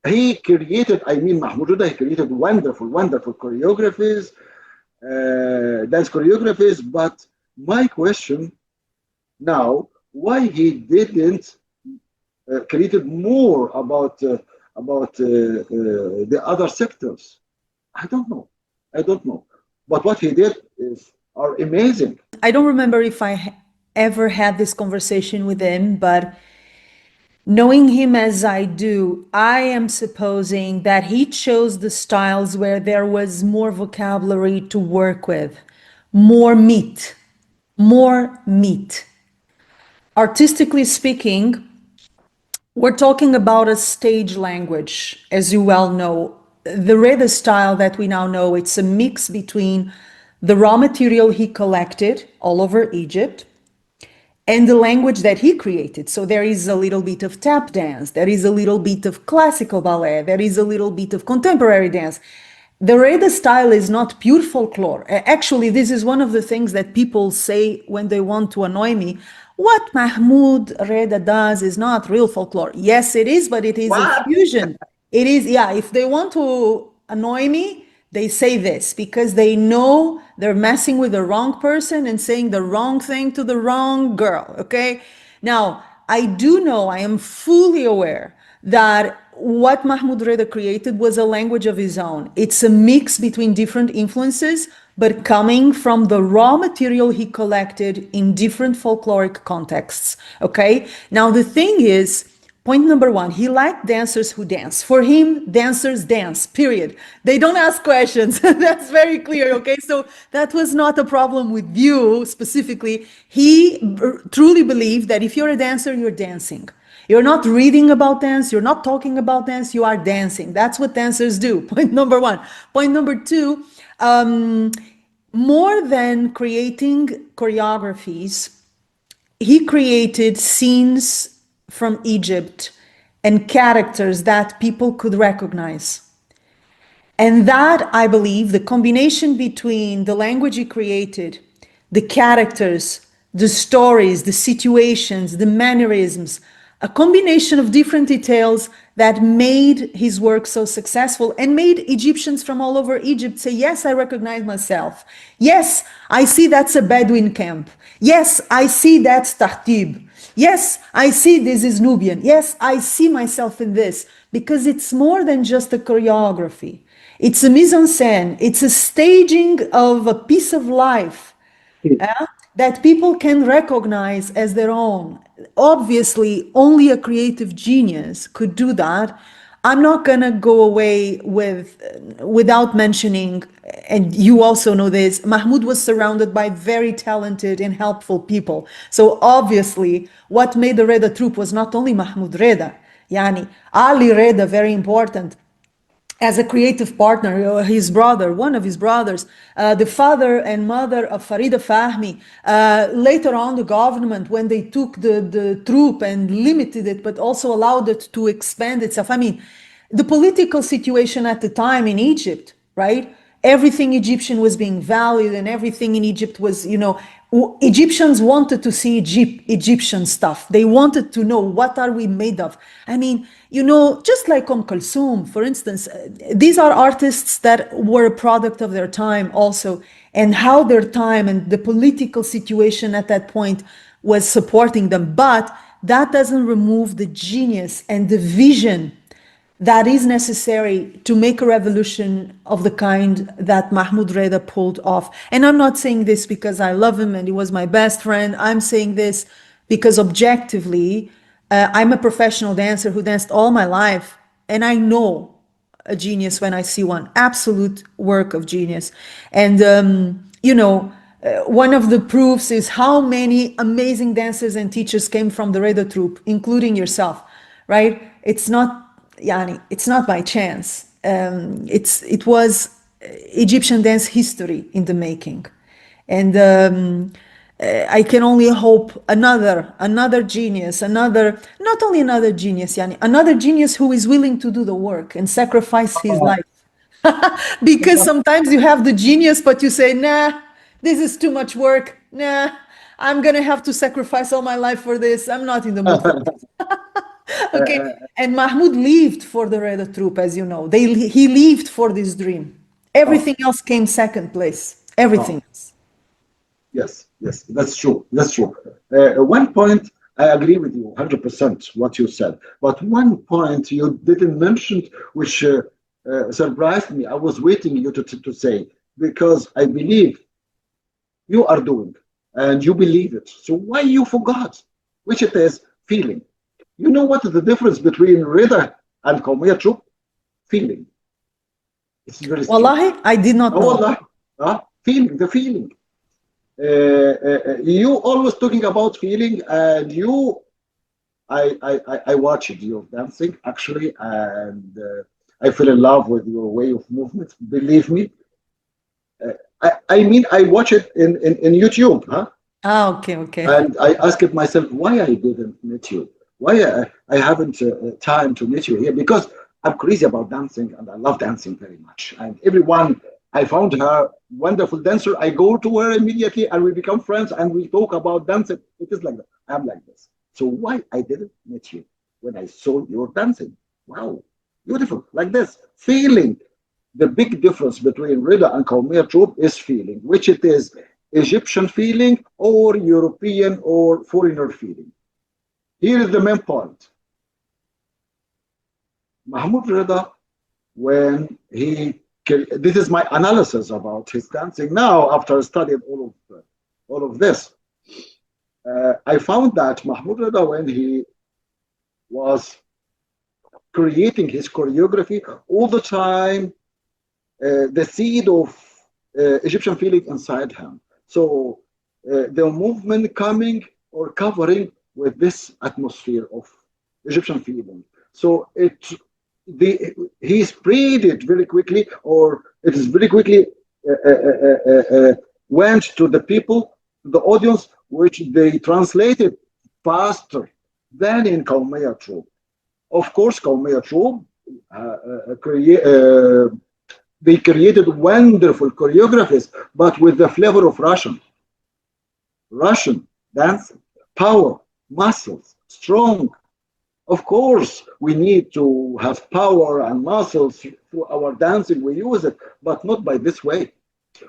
he created, I mean, Mahmoud Reda, he created wonderful, wonderful choreographies, dance choreographies. But my question now, why he didn't created more about the other sectors? I don't know. I don't know. But what he did is are amazing. I don't remember if ever had this conversation with him, but knowing him as I do, I am supposing that he chose the styles where there was more vocabulary to work with, more meat, more meat. Artistically speaking, we're talking about a stage language, as you well know. The Reda style that we now know, it's a mix between the raw material he collected all over Egypt and the language that he created. So there is a little bit of tap dance, there is a little bit of classical ballet, there is a little bit of contemporary dance. The Reda style is not pure folklore. Actually, this is one of the things that people say when they want to annoy me. What Mahmoud Reda does is not real folklore. Yes, it is, but it is a What? fusion. It is, yeah, if they want to annoy me, they say this because they know they're messing with the wrong person and saying the wrong thing to the wrong girl, okay? Now, I do know, I am fully aware that what Mahmoud Reda created was a language of his own. It's a mix between different influences, but coming from the raw material he collected in different folkloric contexts. Okay? Now, the thing is, point number one, he liked dancers who dance. For him, dancers dance, period. They don't ask questions. That's very clear, okay? So that was not a problem with you specifically. He truly believed that if you're a dancer, you're dancing. You're not reading about dance, you're not talking about dance, you are dancing. That's what dancers do. Point number one. Point number two, more than creating choreographies, he created scenes from Egypt and characters that people could recognize. And that, I believe, the combination between the language he created, the characters, the stories, the situations, the mannerisms, a combination of different details that made his work so successful and made Egyptians from all over Egypt say, yes, I recognize myself. Yes, I see that's a Bedouin camp. Yes, I see that's Tahtib. Yes, I see this is Nubian. Yes, I see myself in this, because it's more than just a choreography. It's a mise en scène. It's a staging of a piece of life that people can recognize as their own. Obviously, only a creative genius could do that. I'm not going to go away without mentioning, and you also know this, Mahmoud was surrounded by very talented and helpful people. So obviously, what made the Reda troupe was not only Mahmoud Reda, Yani Ali Reda, very important, as a creative partner, his brother, one of his brothers, the father and mother of Farida Fahmi, later on the government, when they took the troop and limited it, but also allowed it to expand itself. I mean, the political situation at the time in Egypt, right? everything Egyptian was being valued and everything in Egypt was, Egyptians wanted to see Egyptian stuff. They wanted to know what are we made of. I mean, just like Kolthoum, for instance, these are artists that were a product of their time also, and how their time and the political situation at that point was supporting them. But that doesn't remove the genius and the vision that is necessary to make a revolution of the kind that Mahmoud Reda pulled off. And I'm not saying this because I love him and he was my best friend. I'm saying this because objectively, I'm a professional dancer who danced all my life, and I know a genius when I see one. Absolute work of genius. And, one of the proofs is how many amazing dancers and teachers came from the Reda troupe, including yourself, right? It's not by chance. It was Egyptian dance history in the making, and I can only hope another genius, not only another genius, another genius who is willing to do the work and sacrifice his life. Because sometimes you have the genius, but you say, nah, this is too much work. Nah, I'm gonna have to sacrifice all my life for this. I'm not in the mood for this. Okay, and Mahmoud lived for the Reda troupe, as you know. He lived for this dream. Oh, Everything else came second place. Everything oh, else. yes, yes, that's true. That's true. One point, I agree with you 100% what you said. But one point you didn't mention, which surprised me, I was waiting you to say, because I believe you are doing and you believe it. So why you forgot, which it is feeling. You know what is the difference between Rida and Qawmiya troop? Feeling. It's very strange. Wallahi, I did not Oh, know. Allah. Feeling, the feeling. You always talking about feeling, and I watched your dancing actually, and I fell in love with your way of movement. Believe me. I mean, I watch it in YouTube, huh? Ah, okay, okay. And I asked myself why I didn't meet you, why I haven't time to meet you here, because I'm crazy about dancing and I love dancing very much. And everyone, I found her wonderful dancer. I go to her immediately and we become friends and we talk about dancing. It is like that. I'm like this. So why I didn't meet you when I saw your dancing? Wow, beautiful, like this, feeling. The big difference between Rida and Qawmiya troop is feeling, which it is Egyptian feeling or European or foreigner feeling. Here is the main point. Mahmoud Reda, when this is my analysis about his dancing now after studying all of this. I found that Mahmoud Reda, when he was creating his choreography, all the time the seed of Egyptian feeling inside him. So the movement coming or covering with this atmosphere of Egyptian feeling. So he spread it very quickly, or it is very quickly went to the people, the audience, which they translated faster than in Qawmiya troop. Of course, Qawmiya troop they created wonderful choreographies, but with the flavor of Russian dance, power, muscles, strong. Of course, we need to have power and muscles through our dancing. We use it, but not by this way.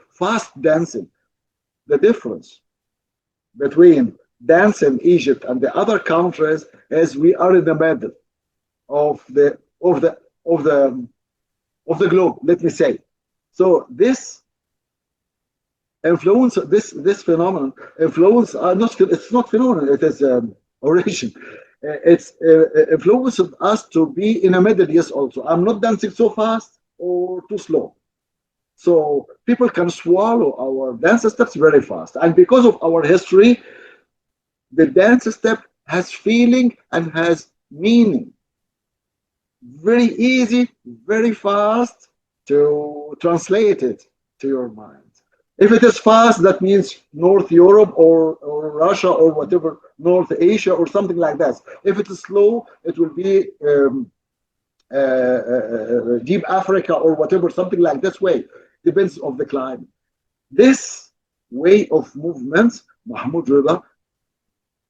Fast dancing. The difference between dance in Egypt and the other countries is we are in the middle of the globe, let me say. So this influence, this phenomenon influence not, it's not phenomenon, it is origin. It's influenced us to be in a middle. Yes, also I'm not dancing so fast or too slow, so people can swallow our dance steps very fast. And because of our history, the dance step has feeling and has meaning. Very easy, very fast to translate it to your mind. If it is fast, that means North Europe or Russia or whatever, North Asia or something like that. If it is slow, it will be deep Africa or whatever, something like this way. depends on the climate. This way of movements, Mahmoud Reda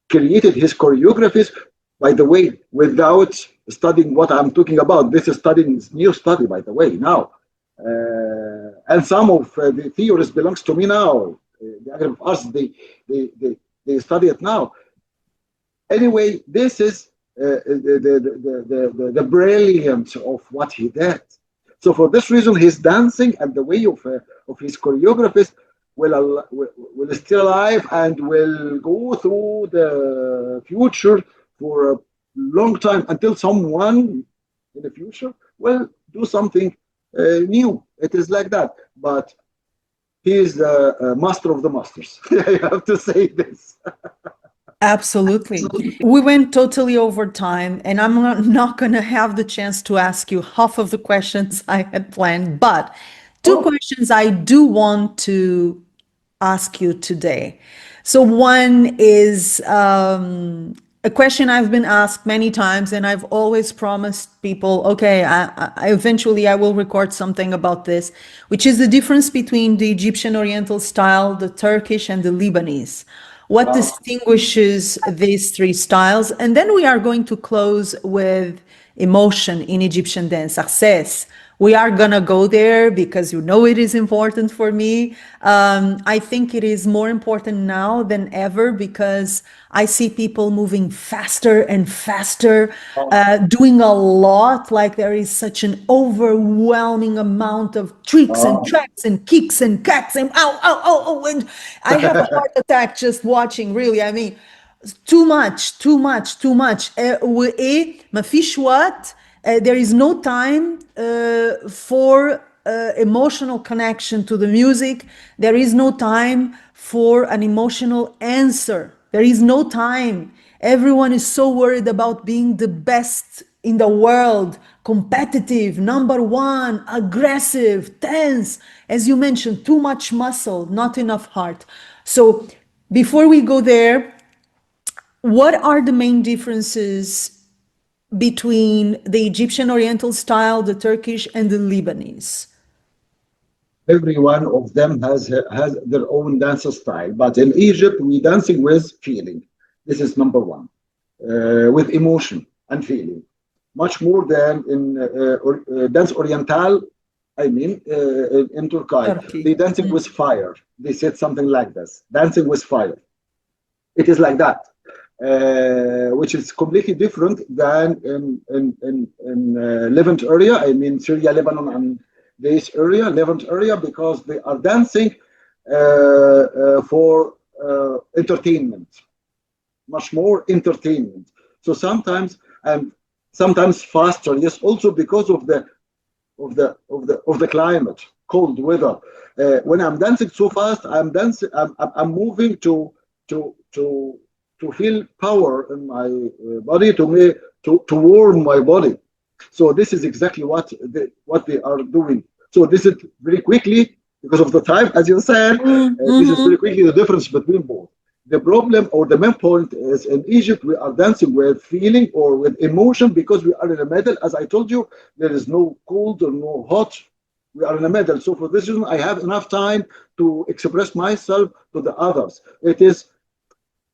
created his choreographies, by the way, without studying what I'm talking about. This is studying new study, by the way, now. And some of the theories belongs to me now. The Academy of Arts, they study it now. Anyway, this is the brilliance of what he did. So for this reason, his dancing and the way of his choreographies will still alive and will go through the future for a long time until someone in the future will do something new. It is like that. But he is the master of the masters. I have to say this. Absolutely. We went totally over time, and I'm not going to have the chance to ask you half of the questions I had planned, but two Oh, questions I do want to ask you today. So, one is a question I've been asked many times, and I've always promised people, okay, eventually I will record something about this, which is the difference between the Egyptian Oriental style, the Turkish, and the Lebanese. What wow. distinguishes these three styles? And then we are going to close with emotion in Egyptian dance, success. We are going to go there because you know it is important for me. I think it is more important now than ever because I see people moving faster and faster, doing a lot. Like there is such an overwhelming amount of tricks and Wow. tracks and kicks and cacks and ow, ow, ow, oh. And I have a heart attack just watching, really. I mean, too much, too much, too much. ما فيش وقت. There is no time for emotional connection to the music. There is no time for an emotional answer. There is no time. Everyone is so worried about being the best in the world, competitive, number one, aggressive, tense. As you mentioned, too much muscle, not enough heart. So before we go there, what are the main differences between the Egyptian Oriental style, the Turkish, and the Lebanese? Every one of them has their own dance style. But in Egypt, we dancing with feeling. This is number one, with emotion and feeling, much more than in dance Oriental. I mean, in Turkey, they Turkey. dancing with fire. They said something like this: dancing with fire. It is like that, which is completely different than in Levant area. I mean, Syria, Lebanon, and this area, Levant area, because they are dancing for entertainment, much more entertainment. So sometimes and sometimes faster. Yes, also because of the climate, cold weather. When I'm dancing so fast, I'm moving to feel power in my body, to warm my body. So this is exactly what they are doing. So this is very quickly, because of the time, as you said, this is very quickly the difference between both. The problem or the main point is in Egypt, we are dancing with feeling or with emotion because we are in the middle. As I told you, there is no cold or no hot. We are in the middle. So for this reason, I have enough time to express myself to the others. It is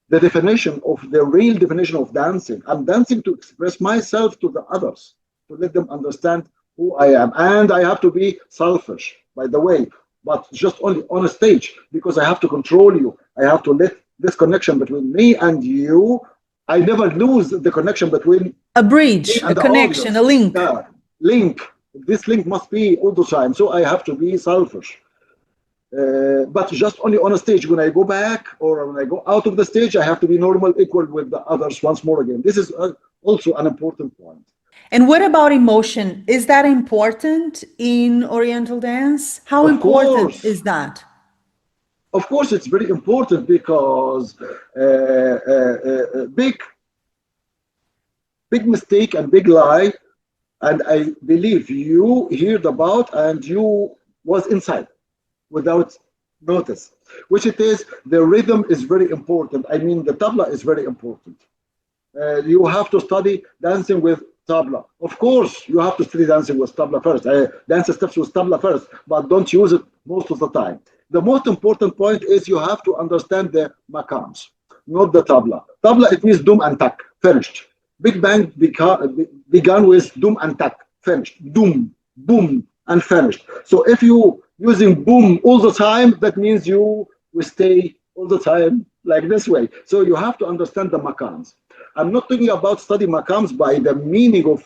the definition of the real definition of dancing. I'm dancing to express myself to the others, to let them understand who I am. And I have to be selfish, by the way, but just only on a stage, because I have to control you. I have to let this connection between me and you. I never lose the connection between A me bridge, a and the connection, a audience. link. Link. This link must be all the time. So I have to be selfish. But just only on a stage. When I go back or when I go out of the stage, I have to be normal, equal with the others once more again. This is also an important point. And what about emotion? Is that important in Oriental dance? How Of important course, is that? of course, it's very important because big mistake and big lie, and I believe you heard about and you was inside without notice, which it is the rhythm is very important. I mean, the tabla is very important. You have to study dancing with tabla. Of course, you have to study dancing with tabla first. Dance steps with tabla first, but don't use it most of the time. The most important point is you have to understand the makams, not the tabla. Tabla, it means dum and tak, finished. Big Bang began with dum and tak, finished. Dum, boom, and finished. So if you using boom all the time, that means you will stay all the time like this way. So you have to understand the makams. I'm not talking about study makams by the meaning of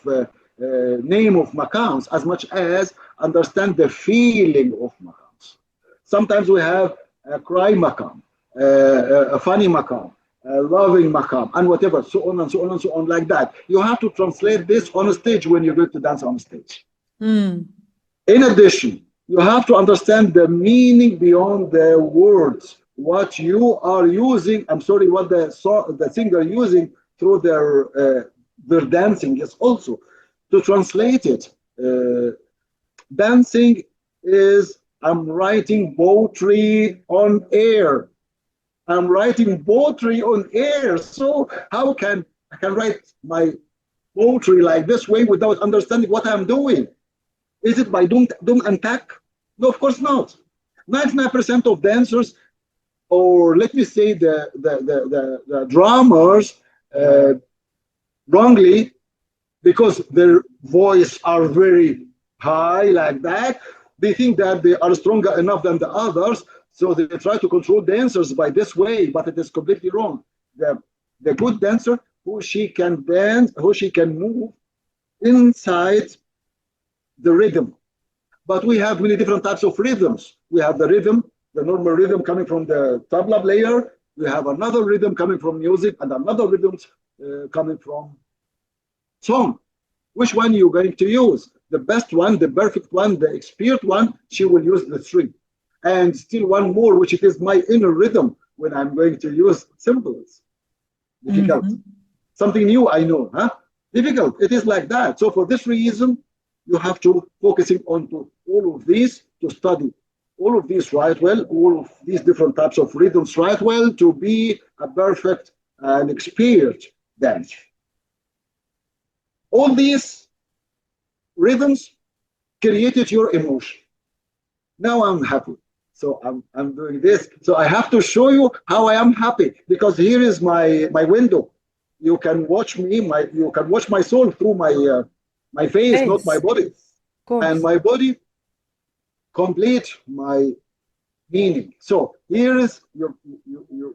name of makams as much as understand the feeling of makams. Sometimes we have a cry makam, a funny makam, a loving makam, and whatever, so on and so on and so on, like that. You have to translate this on a stage when you're going to dance on stage. Mm. In addition, you have to understand the meaning beyond the words. What you are using, I'm sorry, what the singer using through their dancing is also to translate it. Dancing is I'm writing poetry on air. I'm writing poetry on air. So how can I can write my poetry like this way without understanding what I'm doing? Is it by dum and tak? No, of course not. 99% of dancers, or let me say the drummers, uh, wrongly, because their voice are very high like that, they think that they are stronger enough than the others, so they try to control dancers by this way, but it is completely wrong. The good dancer, who she can dance, who she can move inside the rhythm. But we have many different types of rhythms. We have the rhythm, the normal rhythm coming from the tabla player. We have another rhythm coming from music and another rhythm coming from song. Which one you're going to use? The best one, the perfect one, the expert one, she will use the three. And still one more, which it is my inner rhythm when I'm going to use symbols. Difficult. Mm-hmm. Something new, I know, huh? Difficult. It is like that. So for this reason, you have to focusing on to all of these to study all of these right well, all of these different types of rhythms right well to be a perfect and expert dancer. All these rhythms created your emotion. Now I'm happy. So I'm doing this. So I have to show you how I am happy because here is my window. You can watch me. You can watch my soul through my face, not my Yes, body. of And course. my body complete my meaning. So here is you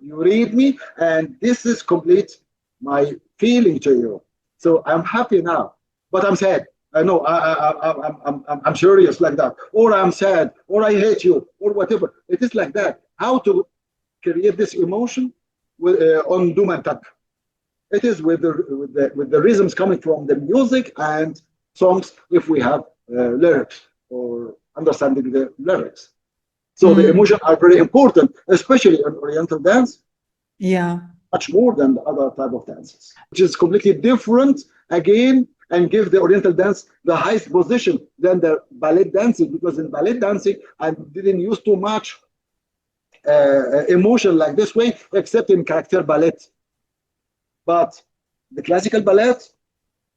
read me, and this is complete my feeling to you. So I'm happy now, but I'm sad. I know I'm serious like that, or I'm sad, or I hate you, or whatever. It is like that. How to create this emotion on Doom and Tak? It is with the rhythms coming from the music and songs if we have lyrics or understanding the lyrics. So the Mm. emotions are very important, especially in Oriental dance, Yeah. much more than the other type of dances, which is completely different again and give the Oriental dance the highest position than the ballet dancing because in ballet dancing I didn't use too much emotion like this way except in character ballet. But the classical ballet,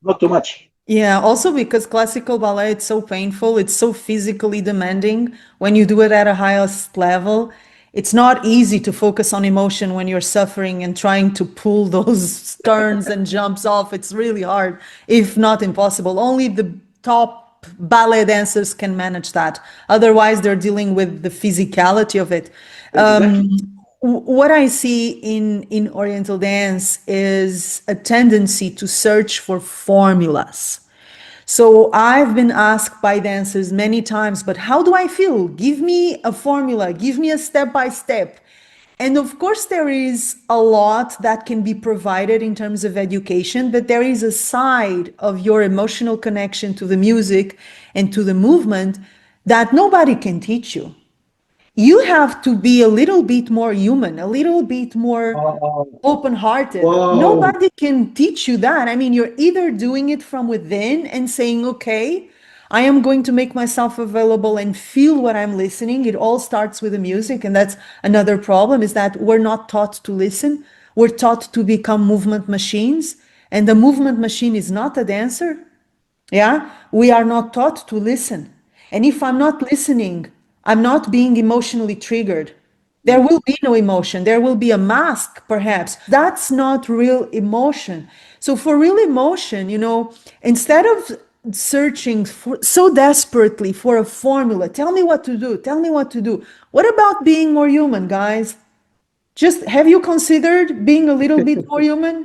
not too much. Yeah, also because classical ballet, it's so painful, it's so physically demanding when you do it at a highest level. It's not easy to focus on emotion when you're suffering and trying to pull those turns and jumps off. It's really hard, if not impossible. Only the top ballet dancers can manage that. Otherwise, they're dealing with the physicality of it. Exactly. What I see in Oriental dance is a tendency to search for formulas. So I've been asked by dancers many times, but how do I feel? Give me a formula, give me a step by step. And of course, there is a lot that can be provided in terms of education, but there is a side of your emotional connection to the music and to the movement that nobody can teach you. You have to be a little bit more human, a little bit more Oh, open-hearted. wow. Nobody can teach you that. I mean, you're either doing it from within and saying, okay, I am going to make myself available and feel what I'm listening. It all starts with the music. And that's another problem is that we're not taught to listen. We're taught to become movement machines. and the movement machine is not a dancer, yeah, we are not taught to listen. And if I'm not listening, I'm not being emotionally triggered. There will Yes. be no emotion. There will be a mask, perhaps. That's not real emotion. So, for real emotion, instead of searching so desperately for a formula, tell me what to do, tell me what to do. What about being more human, guys? Just have you considered being a little bit more human?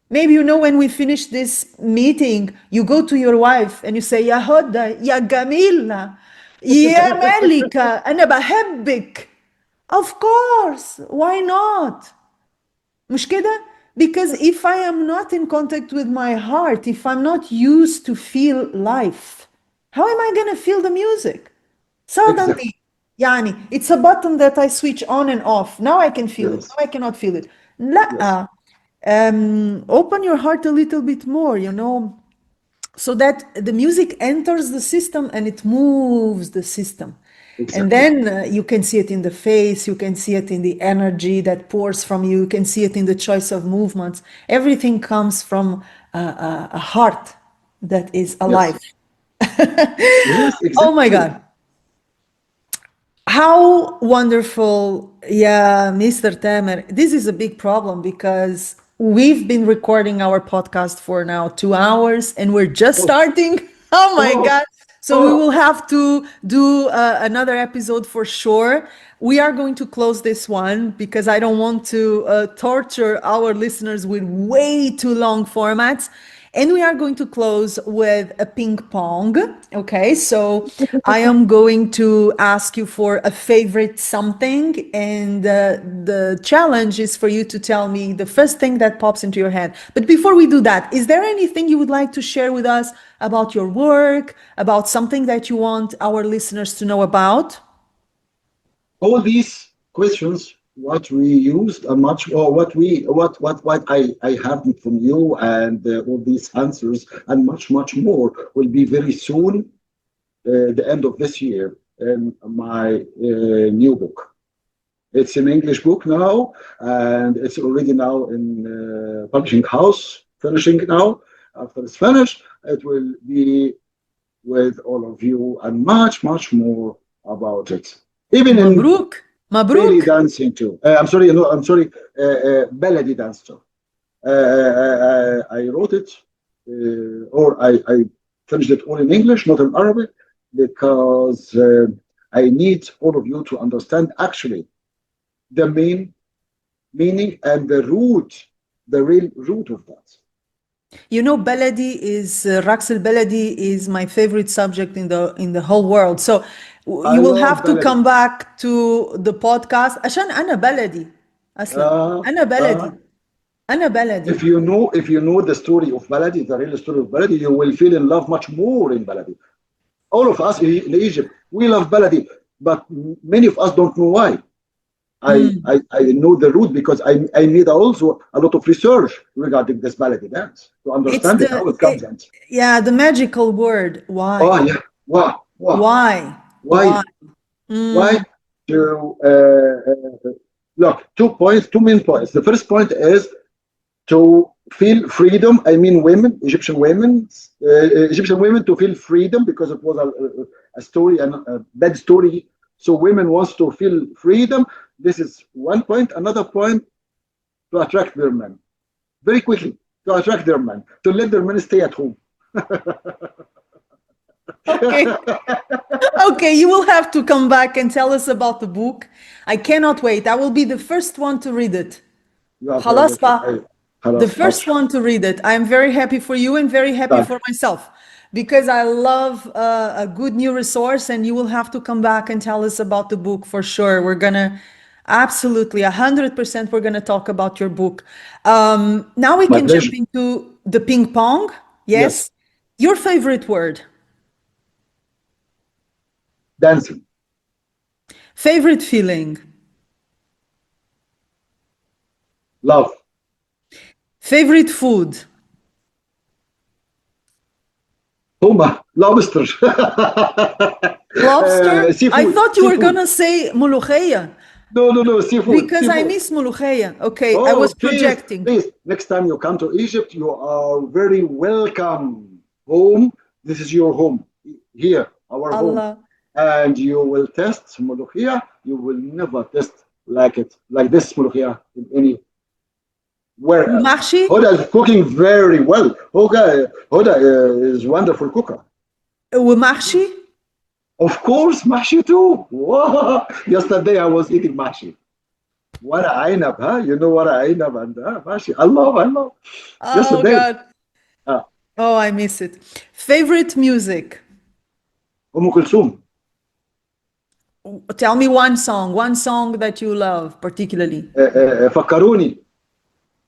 Maybe when we finish this meeting, you go to your wife and you say, يا هدى يا جميلة يا ملكة أنا بحبك. Of course, why not? مش كده? Because if I am not in contact with my heart, if I'm not used to feel life, how am I going to feel the music? Exactly. Suddenly, يعني it's a button that I switch on and off. Now I can feel it. Yes. Now I cannot feel it. Yes. لا. Open your heart a little bit more, so that the music enters the system and it moves the system. And Exactly. then you can see it in the face, you can see it in the energy that pours from you, you can see it in the choice of movements. Everything comes from a heart that is Yes. alive. Yes. Oh my Exactly. God. How wonderful. Yeah, Mr. Tamer. This is a big problem because we've been recording our podcast for now 2 hours and we're just Oh. starting. Oh my Oh. God. So we will Oh. have to do another episode for sure. We are going to close this one because I don't want to torture our listeners with way too long formats. And we are going to close with a ping pong. Okay, so I am going to ask you for a favorite something, and the challenge is for you to tell me the first thing that pops into your head. But before we do that, is there anything you would like to share with us about your work, about something that you want our listeners to know about? All these questions, what we used and much, or what I have from you, and all these answers and much more will be very soon, the end of this year, in my new book. It's an English book now, and it's already now in publishing house, finishing now. After it's finished, it will be with all of you and much more about it. Even in Mabruk. belly Mabruk. dancing too. I'm sorry, no, I'm sorry, belly dance too. I wrote it, or I finished it all in English, not in Arabic, because I need all of you to understand actually the main meaning and the real root of that. Raqs al-Baladi is my favorite subject in the whole world. So I you will love have to Baladi. come back to the podcast عشان أنا بلدي أصلا. Uh, أنا uh, بلدي. أنا بلدي. if you know the story of Baladi, the real story of Baladi, you will feel in love much more in Baladi. All of us in Egypt, we love Baladi, but many of us don't know why. I know the root because I made also a lot of research regarding this Baladi dance to It's understand it, how it comes in. yeah, the magical word. Oh Why? yeah, wow, wow, Why? why, Why? why? Mm. To look, 2 points, two main points. The first point is to feel freedom. I mean, Egyptian women to feel freedom because it was a story, a bad story. So women wants to feel freedom. This is one point. Another point, to attract their men very quickly, to attract their men, to let their men stay at home. Okay. Okay, you will have to come back and tell us about the book. I cannot wait. I will be the first one to read it. You are very خلاص welcome. بقى. The خلاص first حاضر. one to read it. I'm very happy for you and very happy Thank for myself because I love a good new resource, and you will have to come back and tell us about the book for sure. We're gonna absolutely 100% we're gonna talk about your book. Now we My can jump pleasure. into the ping pong. Yes, Yes. Your favorite word, dancing, favorite feeling, love, favorite food, homa, lobster, lobster. I seafood, thought you were seafood. gonna say ملوخية. No, no, no, seafood, Because I seafood. miss mulukhaya. Okay, I Oh, was please, projecting. please. Next time you come to Egypt, you are very welcome home. This is your home here, our home. Allah. And you will test molokhia. You will never test like it, like this molokhia in anywhere else. Mahshi? Hoda is cooking very well. Hoda is wonderful cooker. ومحشي. Of course, mahshi too. Whoa. Yesterday I was eating mahshi. What a ainab, huh? You know what a ainab and mahshi. I love. Oh Yesterday, God. uh, Oh, I miss it. Favorite music? Om Kolthoum. Tell me one song that you love particularly. فكروني.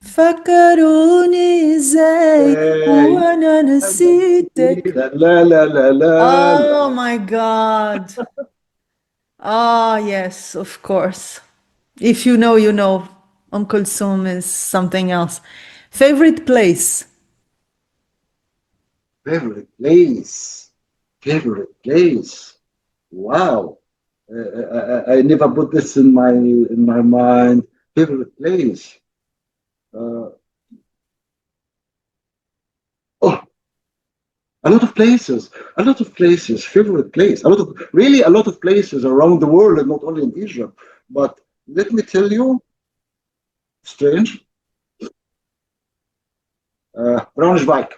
فكروني ازاي إيه، وانا نسيتك. لا لا لا لا Oh لا. my God. Ah, yes, of course. If you know, you know. Om Kulthum is something else. Favorite place? Favorite place. Favorite place. Wow. I never put this in my mind. Favorite place. Uh, oh, a lot of places. A lot of places. Favorite place. A lot of places around the world, and not only in Egypt. But let me tell you, strange. Braunschweig,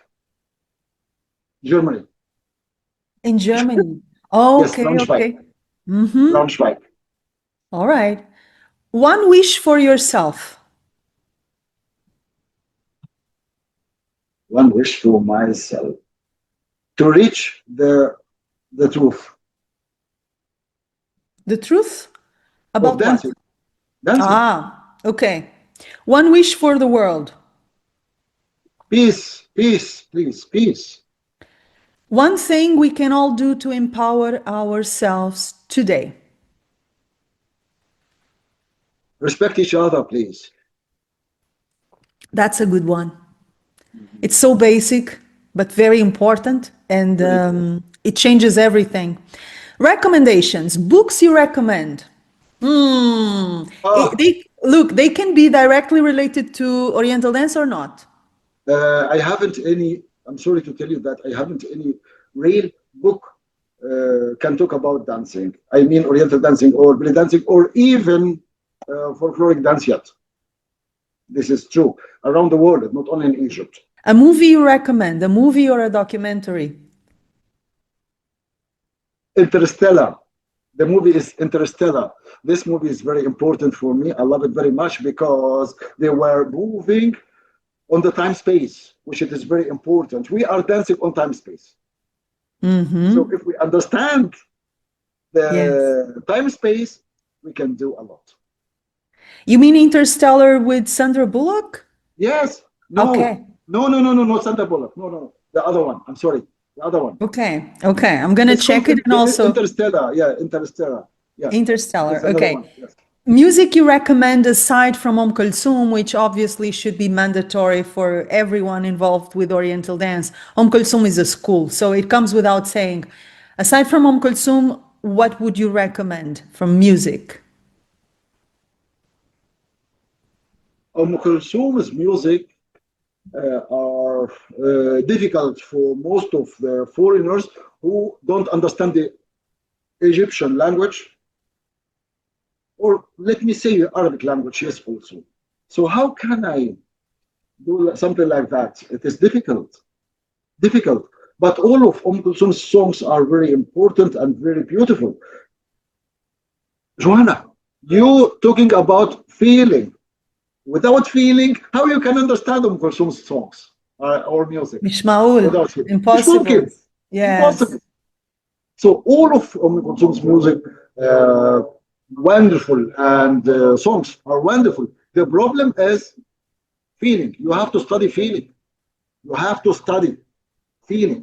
Germany. In Germany. Yes, Okay, Braunschweig. okay. Mm-hmm. Braunschweig. All right. One wish for yourself. One wish for myself to reach the truth The truth? of About what? dancing. Dancing. Ah, okay. One wish for the world. Peace, peace, please, peace. One thing we can all do to empower ourselves today. Respect each other, please. That's a good one. It's so basic, but very important, and Very important. it changes everything. Recommendations, books you recommend. Ah, They can be directly related to Oriental dance or not. I haven't any, I'm sorry to tell you that I haven't any real book can talk about dancing. I mean Oriental dancing or belly dancing or even folkloric dance yet. This is true around the world, not only in Egypt. A movie you recommend, a movie or a documentary. Interstellar. The movie is Interstellar. This movie is very important for me. I love it very much because they were moving on the time space, which it is very important. We are dancing on time space. So if we understand Yes. the time space, we can do a lot. You mean Interstellar with Sandra Bullock? Yes. No. Okay. No. No. No. No. No. Sandra Bullock. No. No. No. The other one. I'm sorry. The other one. Okay. Okay. I'm gonna It's called check it and also Interstellar. Yeah. Interstellar. Yeah. It Interstellar. is another Okay. one. Yes. Music you recommend aside from Om Kulthum, which obviously should be mandatory for everyone involved with Oriental dance. Om Kulthum is a school, so it comes without saying. Aside from Om Kulthum, what would you recommend from music? Kulthum's music are difficult for most of the foreigners who don't understand the Egyptian language, or let me say Arabic language, yes, also. So how can I do something like that? It is difficult. But all of Kulthum's songs are very important and very beautiful. Joanna, you talking about feeling. Without feeling, how you can understand Kulthum's songs or music? مش معقول. Without feeling. مش Impossible. ممكن. Yes. Impossible. So all of Kulthum's music, uh, wonderful, and songs are wonderful. The problem is feeling. You have to study feeling. You have to study feeling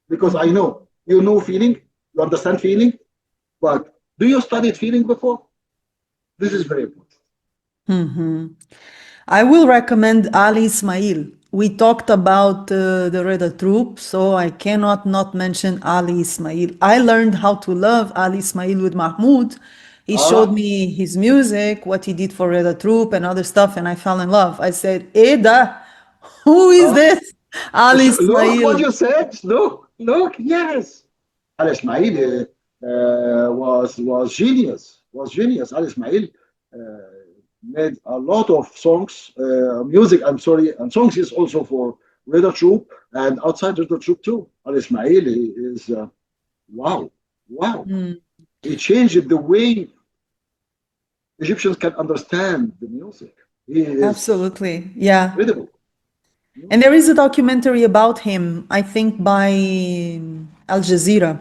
because I know you know feeling, you understand feeling, but do you study feeling before? This is very important. I will recommend Ali Ismail. We talked about the Reda troupe, so I cannot not mention Ali Ismail. I learned how to love Ali Ismail with Mahmoud. He showed Ah, me his music, what he did for Reda Troop and other stuff, and I fell in love. I said, Eda, who is ah. this? Ali Look what Ismail. you said. Look. Yes, Al Ismail was genius. Was genius. Al Ismail made a lot of songs, music. I'm sorry, and songs is also for Reda Troop and outside Reda Troop too. Al Ismail is wow, wow. Mm, He changed the way Egyptians can understand the music. He is absolutely. Yeah. incredible. And there is a documentary about him, I think by Al Jazeera.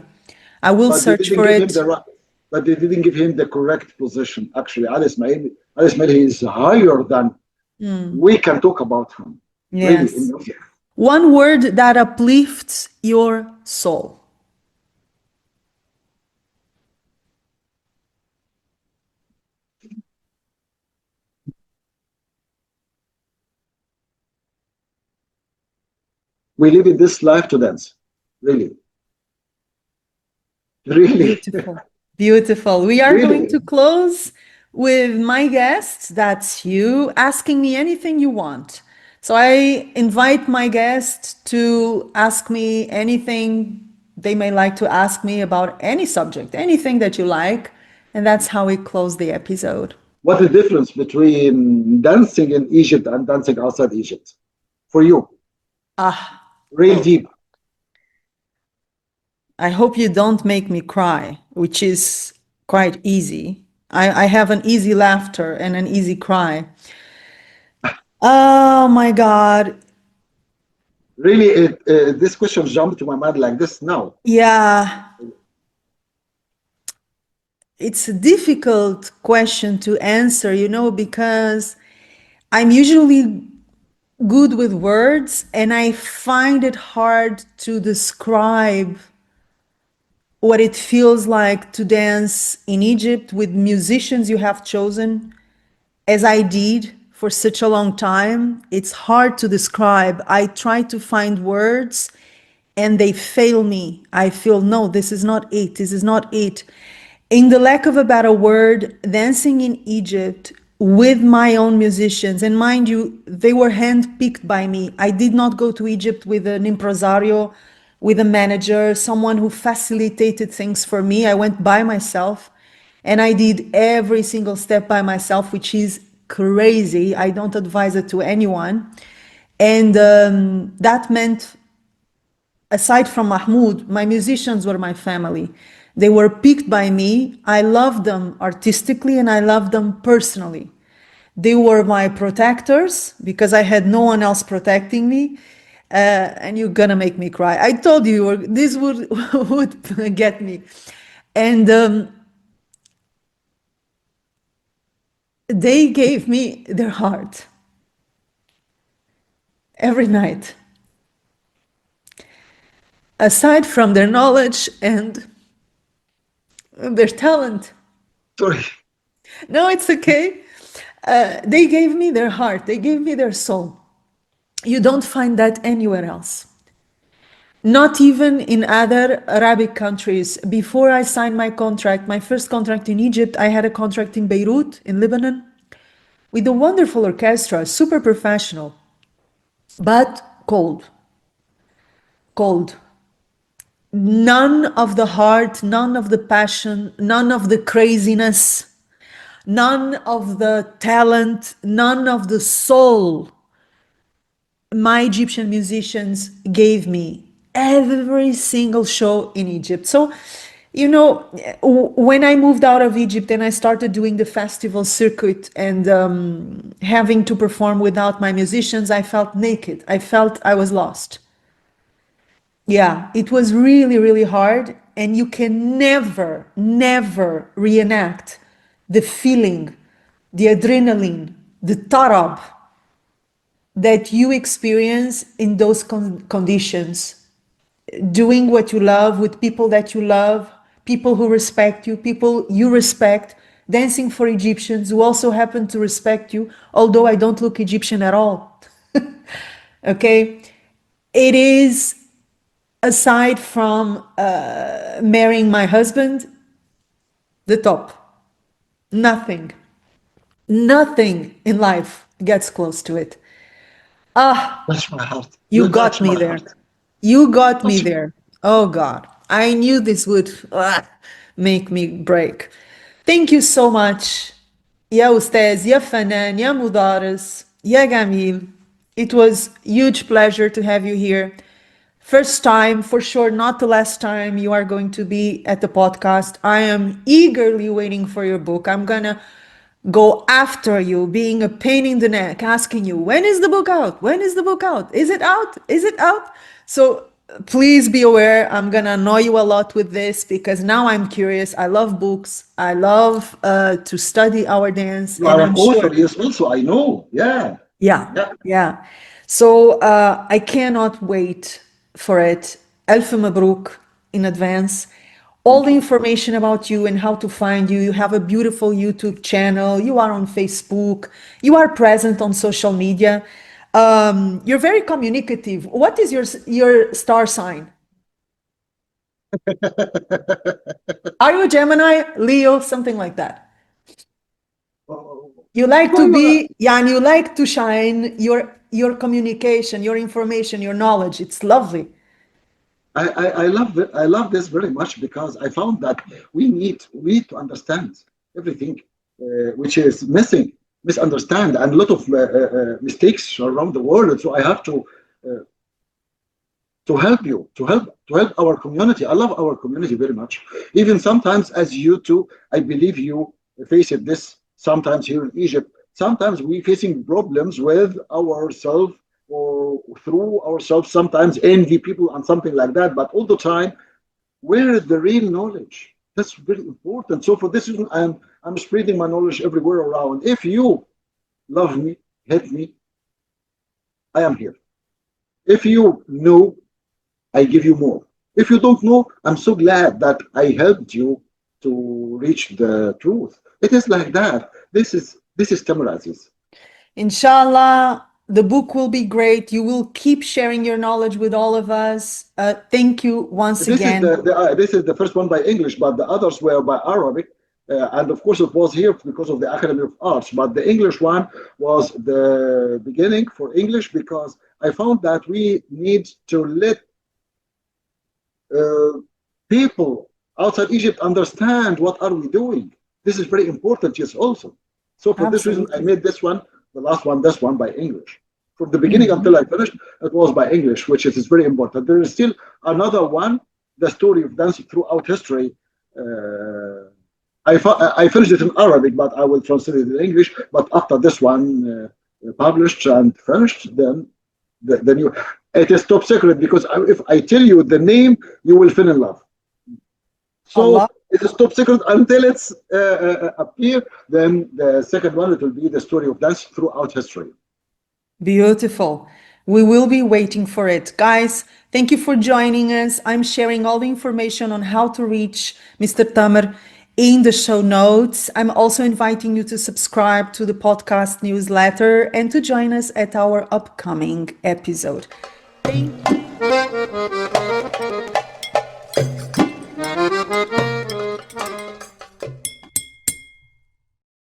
I will But they search didn't for give him it. the right, but they didn't give him the correct position. Actually, Al Ismail, he is higher than we can talk about him. Really, in Yes. music. One word that uplifts your soul. We live in this life to dance. Really, really, Beautiful. Beautiful. We are going really. to close with my guests. That's you asking me anything you want. So I invite my guests to ask me anything they may like to ask me about any subject, anything that you like. And that's how we close the episode. What is the difference between dancing in Egypt and dancing outside Egypt? For you, Ah, real deep. I hope you don't make me cry, which is quite easy. I have an easy laughter and an easy cry. Oh my God. Really, this question jumped to my mind like this now. Yeah, it's a difficult question to answer, because I'm usually good with words and I find it hard to describe what it feels like to dance in Egypt with musicians you have chosen, as I did for such a long time. It's hard to describe. I try to find words and they fail me. I feel, no, this is not it. This is not it. In the lack of a better word, dancing in Egypt with my own musicians, and mind you, they were handpicked by me. I did not go to Egypt with an impresario, with a manager, someone who facilitated things for me. I went by myself and I did every single step by myself, which is crazy. I don't advise it to anyone. And that meant, aside from Mahmoud, my musicians were my family. They were picked by me. I loved them artistically and I loved them personally. They were my protectors because I had no one else protecting me. And you're gonna make me cry. I told you this would would get me. And they gave me their heart every night. Aside from their knowledge and their talent. Sorry. No, it's okay. They gave me their heart, they gave me their soul. You don't find that anywhere else. Not even in other Arabic countries. Before I signed my contract, my first contract in Egypt, I had a contract in Beirut, in Lebanon, with a wonderful orchestra, super professional, but cold. Cold. None of the heart, none of the passion, none of the craziness, none of the talent, none of the soul my Egyptian musicians gave me every single show in Egypt. So, when I moved out of Egypt and I started doing the festival circuit and having to perform without my musicians, I felt naked. I felt I was lost. Yeah, it was really, really hard. And you can never, never reenact the feeling, the adrenaline, the tarab that you experience in those conditions. Doing what you love with people that you love, people who respect you, people you respect, dancing for Egyptians who also happen to respect you, although I don't look Egyptian at all. Okay? It is, aside from marrying my husband, the top. Nothing, nothing in life gets close to it. Ah, Touch my heart. you You got touch me my there. heart. You got me Touch. there. Oh God, I knew this would make me break. Thank you so much. يا أستاذ يا فنان يا مدرس يا جميل. It was huge pleasure to have you here. First time, for sure, not the last time you are going to be at the podcast. I am eagerly waiting for your book. I'm gonna go after you, being a pain in the neck, asking you, when is the book out? When is the book out? Is it out? Is it out? So please be aware, I'm gonna annoy you a lot with this because now I'm curious. I love books. I love to study our dance, You and are an I'm author, sure. yes, also. I know. Yeah. Yeah, Yeah. yeah. So I cannot wait for it. Alf Mabruk in advance. All Thank the you. information about you and how to find you. You have a beautiful YouTube channel. You are on Facebook. You are present on social media. You're very communicative. What is your star sign? Are you a Gemini, Leo, something like that? Oh, You like to well, be, yeah, and you like to shine your communication, your information, your knowledge. It's lovely. I love it. I love this very much because I found that we need to understand everything which is missing, misunderstand, and a lot of mistakes around the world. So I have uh, to help you, to help our community. I love our community very much. Even sometimes, as you too, I believe you face it this sometimes here in Egypt. Sometimes we facing problems with ourselves or through ourselves. Sometimes envy people and something like that. But all the time, where is the real knowledge? That's very important. So for this reason, I'm spreading my knowledge everywhere around. If you love me, hate me, I am here. If you know, I give you more. If you don't know, I'm so glad that I helped you to reach the truth. It is like that. This is Tamer Aziz. Inshallah, the book will be great. You will keep sharing your knowledge with all of us. Thank you once again. This is the first one by English, but the others were by Arabic. And of course, it was here because of the Academy of Arts. But the English one was the beginning for English because I found that we need to let uh, people outside Egypt understand what are we doing. This is very important, yes, also. So for this reason, I Absolutely. made this one, the last one, this one by English. From the beginning Mhm. until I finished, it was by English, which is very important. There is still another one, the story of dancing throughout history. I finished it in Arabic, but I will translate it in English. But after this one published and finished, then the new. It is top secret because if I tell you the name, you will fall in love. Allah. So it is top secret until it's appear. Then the second one it will be the story of dance throughout history. Beautiful. We will be waiting for it. Guys, thank you for joining us. I'm sharing all the information on how to reach Mr. Tamer in the show notes. I'm also inviting you to subscribe to the podcast newsletter and to join us at our upcoming episode. Thank